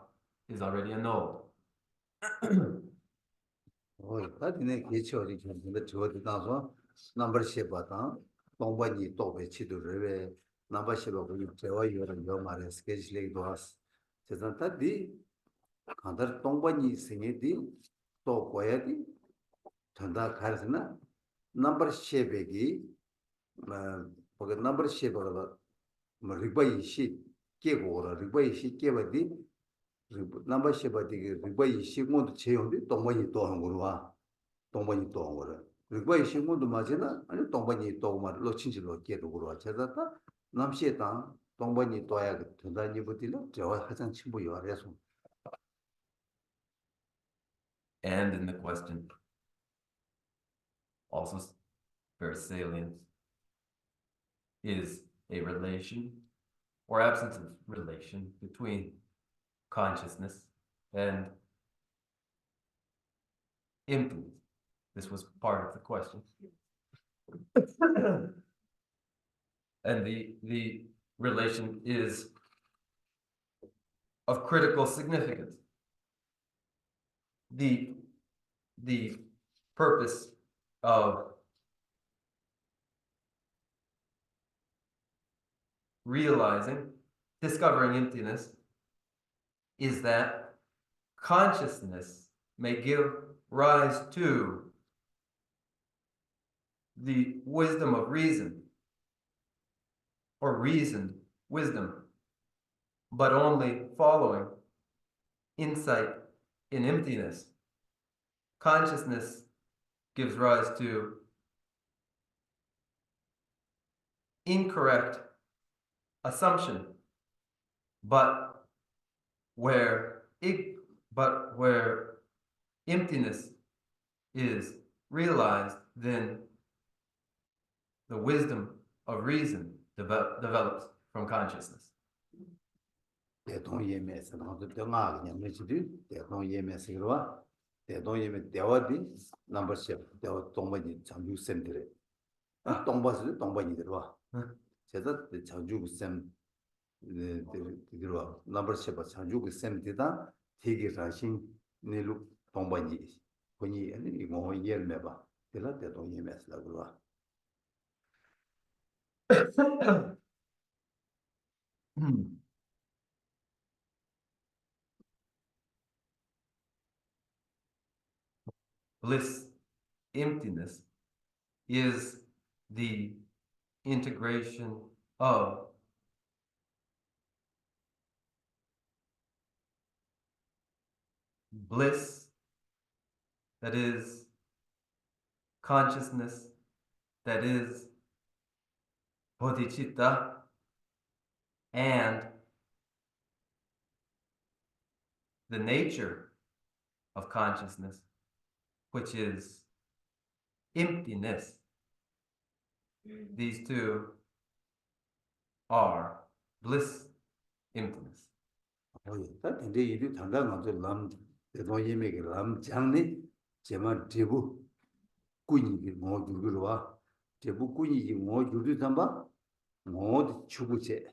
is already annulled. 다디네 개처리 근데 저도 나서 넘버 10바다 동반이 또배 치도를 넘버 10하고 제가 요런 요 말에 스케줄이 도와서 제가 다디 간다 동반이 생이디 또 거야디 전다 가르스나 넘버 10이 거기 넘버 10바가 뭐 리바이 시 깨고라 리바이 시 깨바디 넘버 10바디 리바이 시 모두 제용디 동반이 또 한 거로 와 동반이 또 거를 그리고 신문도 맞으나 아니 동반이 또 말로 친지로 깨도 그러와 제가다 남시에다 동반이 또야 된다니 부디로 저 하장 친구 요래서 And in the question, also very salient, is a relation or absence of relation between consciousness and emptiness. This was part of the question. And the relation is of critical significance. The purpose of realizing, discovering emptiness is that consciousness may give rise to the wisdom of reason or reasoned wisdom, but only following insight in emptiness. Consciousness gives rise to incorrect assumption, but where emptiness is realized, then the wisdom of reason develops from consciousness. 대동예매서 나도 등아 그냥 뭐지디 대동예매서 그러와 대동예매 대화디 넘버 10 대화 동반이 장주 쌤들에 동바스 동반이 들어와 제가 장주 쌤 들어와 넘버 10 장주 쌤들다 되게 자신 내로 동반이 본이 아니 이거 이해를 봐 내가 대동예매서 그러와 Bliss, emptiness, is the integration of bliss, that is consciousness, that is bodhicitta, and the nature of consciousness, which is emptiness. These two are bliss, emptiness. 근데 이리 당당하게 남 대동예매게 남 장네 제만 대부 꾸니기 뭐 주기로 와 대부 꾸니기 뭐 주기 담바 뭐 추구제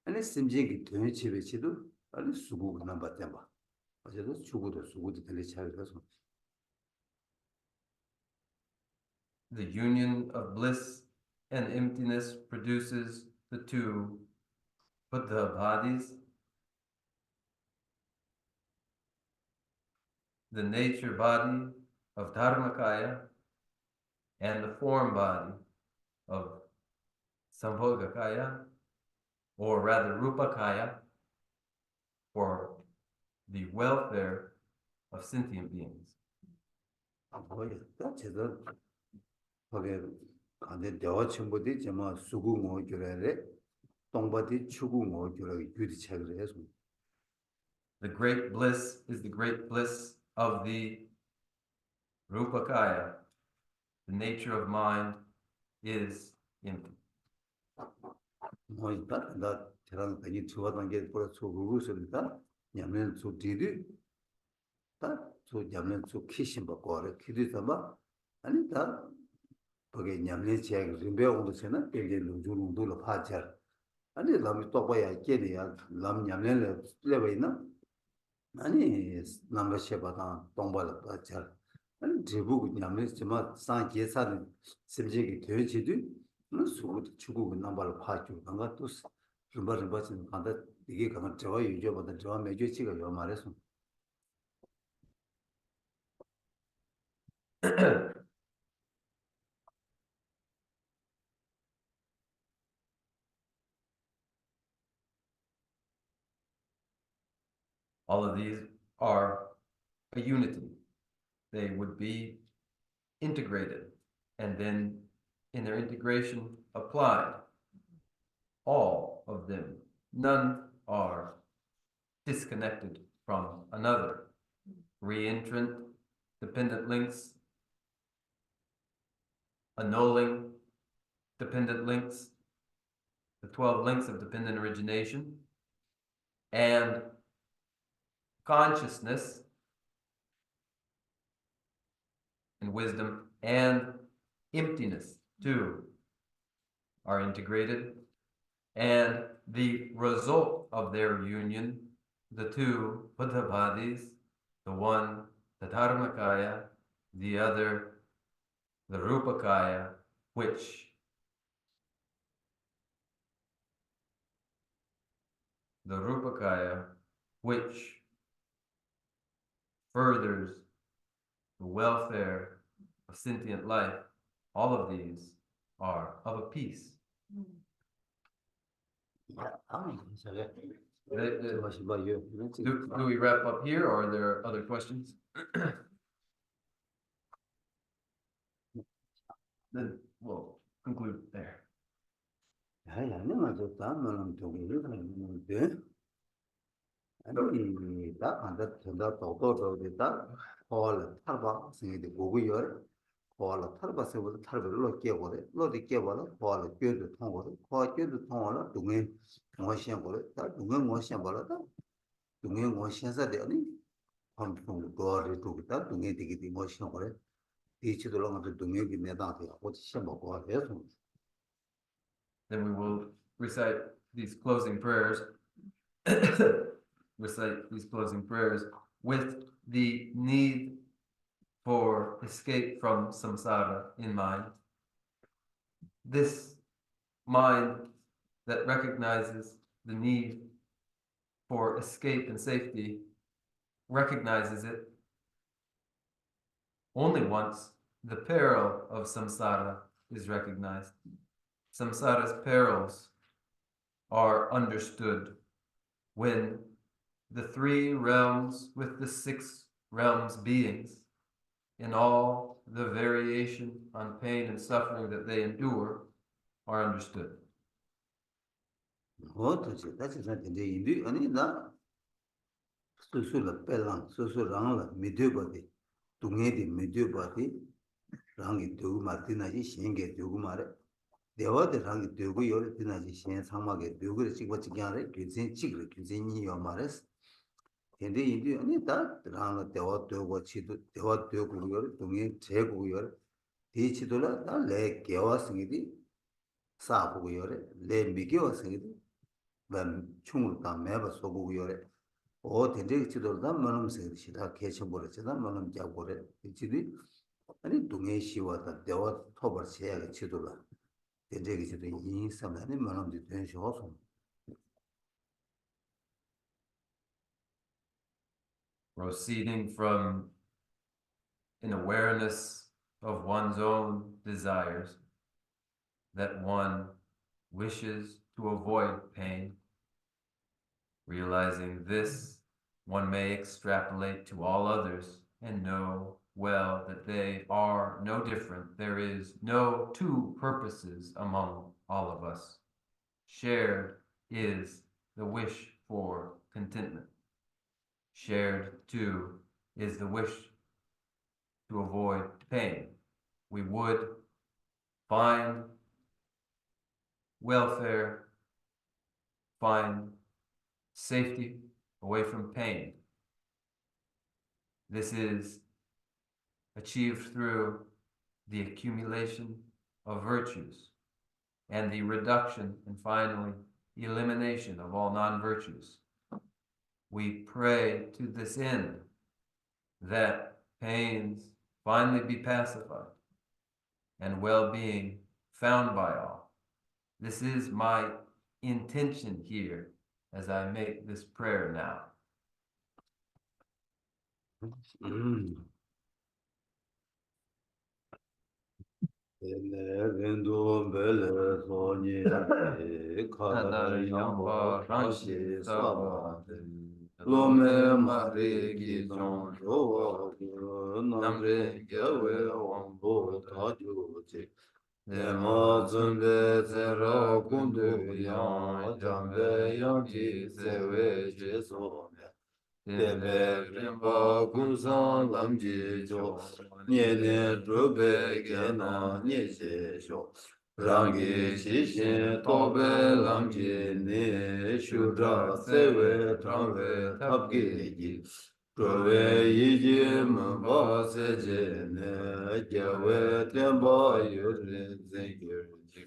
아니 심지기 되는 집에치도 아니 수고 남바 땜바 어제도 추구도 들리 차려서 The union of bliss and emptiness produces the two Buddha bodies. The nature body of Dharmakaya and the form body of Sambhogakaya, or rather Rupakaya, for the welfare of sentient beings. 뭐야 제가 거기 간데 대화 첨부디 제마 수구 모교래래 동바디 추구 모교래 유디 책을 해서 The great bliss is the great bliss of the Rupakaya. The nature of mind is empty. 뭐 있다 나 저랑 다니 좋아하는 게 보라 수구구서다 냐면 수디디 다수 냐면 수 키신 받고 알아 키디서마 아니 다 거기 냐면 제 림베오도 세나 되게 루주루도 파자 아니 남이 또 봐야 깨리야 남 냐면 레베이나 아니 남바셰바다 동바를 파자 아니 제부 냐면 좀 상계사는 심지기 되지도 수고 주고 남발을 파주 뭔가 또 rum바를 받는 간다 이게 가면 저와 유저보다 저와 매주치가 요 말해서 All of these are a unity. They would be integrated, and then in their integration applied. All of them. None are disconnected from another. Reentrant, dependent links, annulling, dependent links, the 12 links of dependent origination, and consciousness and wisdom and emptiness too are integrated, and the result of their union, the two Buddhavadis, the one the Dharmakaya, the other the Rupakaya, which furthers the welfare of sentient life. All of these are of a piece. Do we wrap up here, or are there other questions? Then we'll conclude there. 아니 맞아 다음은 동의를 하는데 아니 다 안다 된다 도도도 됐다 홀 탈바 생이데 고고요 홀 탈바서부터 탈바로 깨고래 로디 깨봐라 홀 깨도 통고래 홀 깨도 통하라 동의 모시한고래 다 동의 모시한발다 동의 모시한사데 아니 한통 도어를 두고다 동의 되게 모시한고래 이치도랑도 동의기 내다한테 어디 시험 먹고 해서 Then we will recite these closing prayers. Recite these closing prayers with the need for escape from samsara in mind. This mind that recognizes the need for escape and safety recognizes it only once the peril of samsara is recognized. Samsara's perils are understood when the 3 realms with the 6 realms beings in all the variation on pain and suffering that they endure are understood. 어떻게 다시 이제 인도 아니 나 수수를 빼랑 수수랑을 믿어버디 동해디 믿어버디 랑이 되고 말티나지 신게 되고 말에 대화들 랑이 되고 열 티나지 신 상막에 되고 찍고 찍냐래 규진 찍을 규진이 요 말에서 근데 인도 아니 다 랑 대화 되고 치도 대화 되고 열 동해 제고 열 대치도라 나래 개와승이디 사보고 열에 내 미개와승이디 반 총을 다 매버 쏘고 열에 오 된대 지도다 만음세 시다 개천보르지다 만음 잡고래 지디 아니 동해시와다 대화 토벌 세야가 지도라 된대 지도 인삼하니 만음도 된셔서 Proceeding from an awareness of one's own desires, that one wishes to avoid pain. Realizing this, one may extrapolate to all others and know well that they are no different. There is no two purposes among all of us. Shared is the wish for contentment. Shared, too, is the wish to avoid pain. We would find welfare, find safety away from pain. This is achieved through the accumulation of virtues and the reduction and finally elimination of all non-virtues. We pray to this end that pains finally be pacified and well-being found by all. This is my intention here as I make this prayer now. Lome mahre gi zon rowa gu namre gyawe wangbo tajo che Dema zunbe zera kundu yang jambe yang ki zewe che so Debe rinpa kunsan lam ji jo Nye ne drube gena nye che sho Rangi chi shin tobe lam ji ne shudra sewe trangwe tabge ji Drove yi ji mba se je ne gyawe tenpa yore zengir ji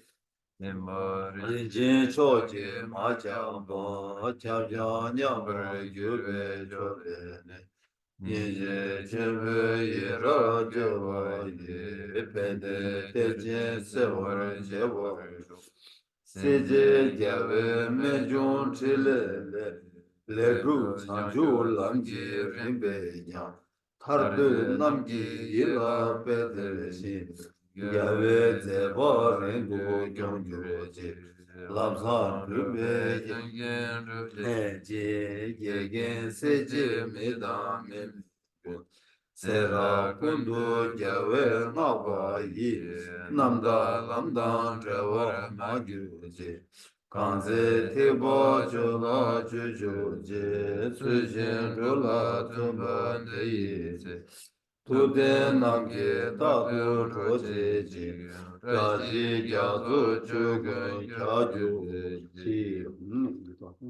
Jin cho ji ma chang ba chab jang nyam bar gyurwe chobe ne Yin je chenpe yi ra je wa yi pende te jin se war je war Se je gyawe me jun chi le ru chan ju lam ji rinpe nyam Thar du nam ji yi la pe de shin Gyawe ze ba rin gu gyong gyu ji Lam san rube je ye gen se je me da me Se ra kundu gyawe na wa yi Nam da lam dan tre wa ma gyu ji Kanze te ba jo la ju ju ji Su jin ru la zun ba de yi ji Tu de nam ge ta tu ro ji ji Ra ji gya zu chu gun kya ju ji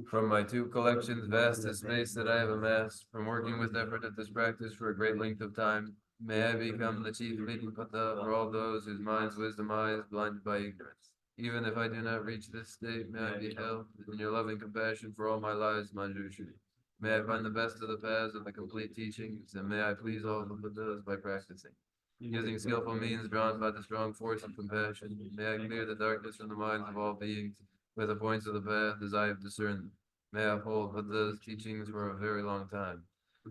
From my two collections, vast is space that I have amassed, from working with effort at this practice for a great length of time, may I become the chief leading pata for all those whose minds' wisdom eye is blinded by ignorance. Even if I do not reach this state, may I be held in your loving compassion for all my lives, Manjushri. May I find the best of the paths and the complete teachings, and may I please all the Buddhas by practicing. Using skillful means drawn by the strong force of compassion, may I clear the darkness from the minds of all beings with the points of the path as I have discerned them. May I uphold Buddha's teachings for a very long time.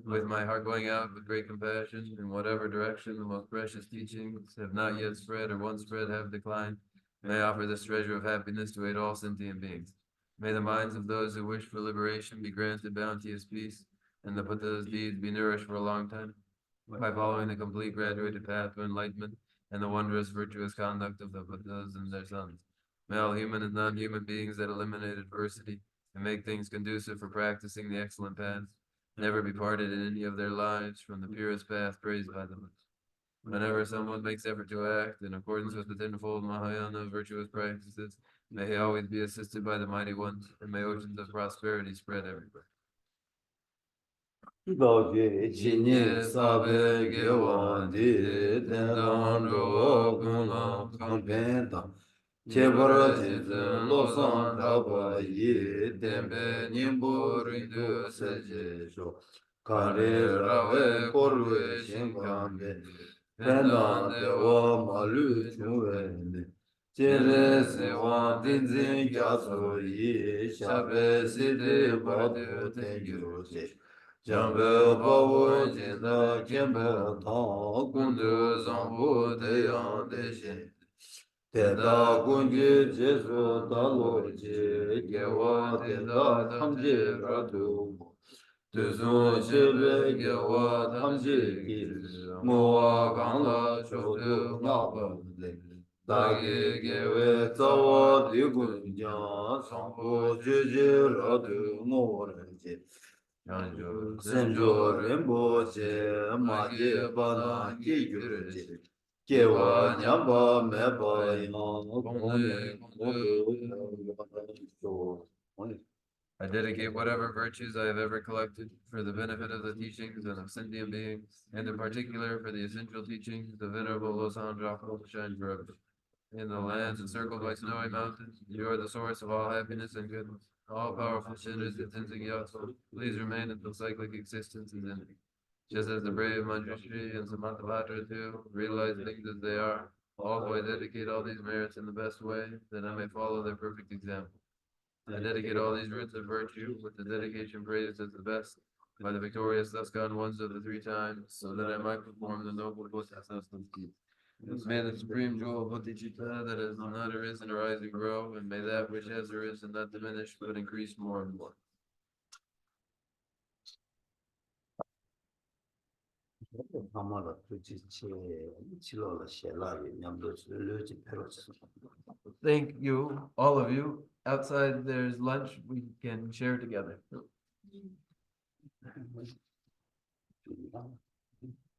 With my heart going out with great compassion, in whatever direction the most precious teachings have not yet spread or once spread have declined, may I offer this treasure of happiness to aid all sentient beings. May the minds of those who wish for liberation be granted bounteous peace, and the Buddha's deeds be nourished for a long time, by following the complete graduated path to enlightenment and the wondrous virtuous conduct of the Buddhas and their sons. May all human and non-human beings that eliminate adversity and make things conducive for practicing the excellent paths never be parted in any of their lives from the purest path praised by the Buddhas. Whenever someone makes effort to act in accordance with the tenfold Mahayana virtuous practices, may he always be assisted by the mighty ones, and may oceans of prosperity spread everywhere. Chebara jinsen lo san taba yi tenpe nyingpo rindu se je sho kare rawe korwe shinkanpe pendan dewa malu chungwe ne jere se wan dinzin gyaso yi shabe sidi badu tengyo je jambe bawo jinda kempe tang kundu zambu deyang de shen Teta kunji jesu talo je gewa teta tamje ratu Tuzun shibe gewa tamji Muwa gangla chodu nyaba Dagi gewe tsawa digun jan Sampo juji radu ngoranji Senjo rinpoche maji bana ki gyurji Kewa nyamba meba yang I dedicate whatever virtues I have ever collected for the benefit of the teachings and of sentient beings, and in particular for the essential teachings of Venerable Losan Drapa shine forever. In the lands encircled by snowy mountains, you are the source of all happiness and goodness. All powerful sinners and Tenzin please remain until cyclic existence is ended. Just as the brave Manjushri and Samantabhadra do, realize things as they are. Also, I dedicate all these merits in the best way, that I may follow their perfect example. I dedicate all these roots of virtue with the dedication praised as the best by the victorious thus gone ones of the three times, so that I might perform the noble Bodhisattva's deeds. May the supreme jewel of Bodhicitta that has not arisen arise and grow, and may that which has arisen not diminish but increase more and more. Thank you, all of you. Outside there's lunch we can share together.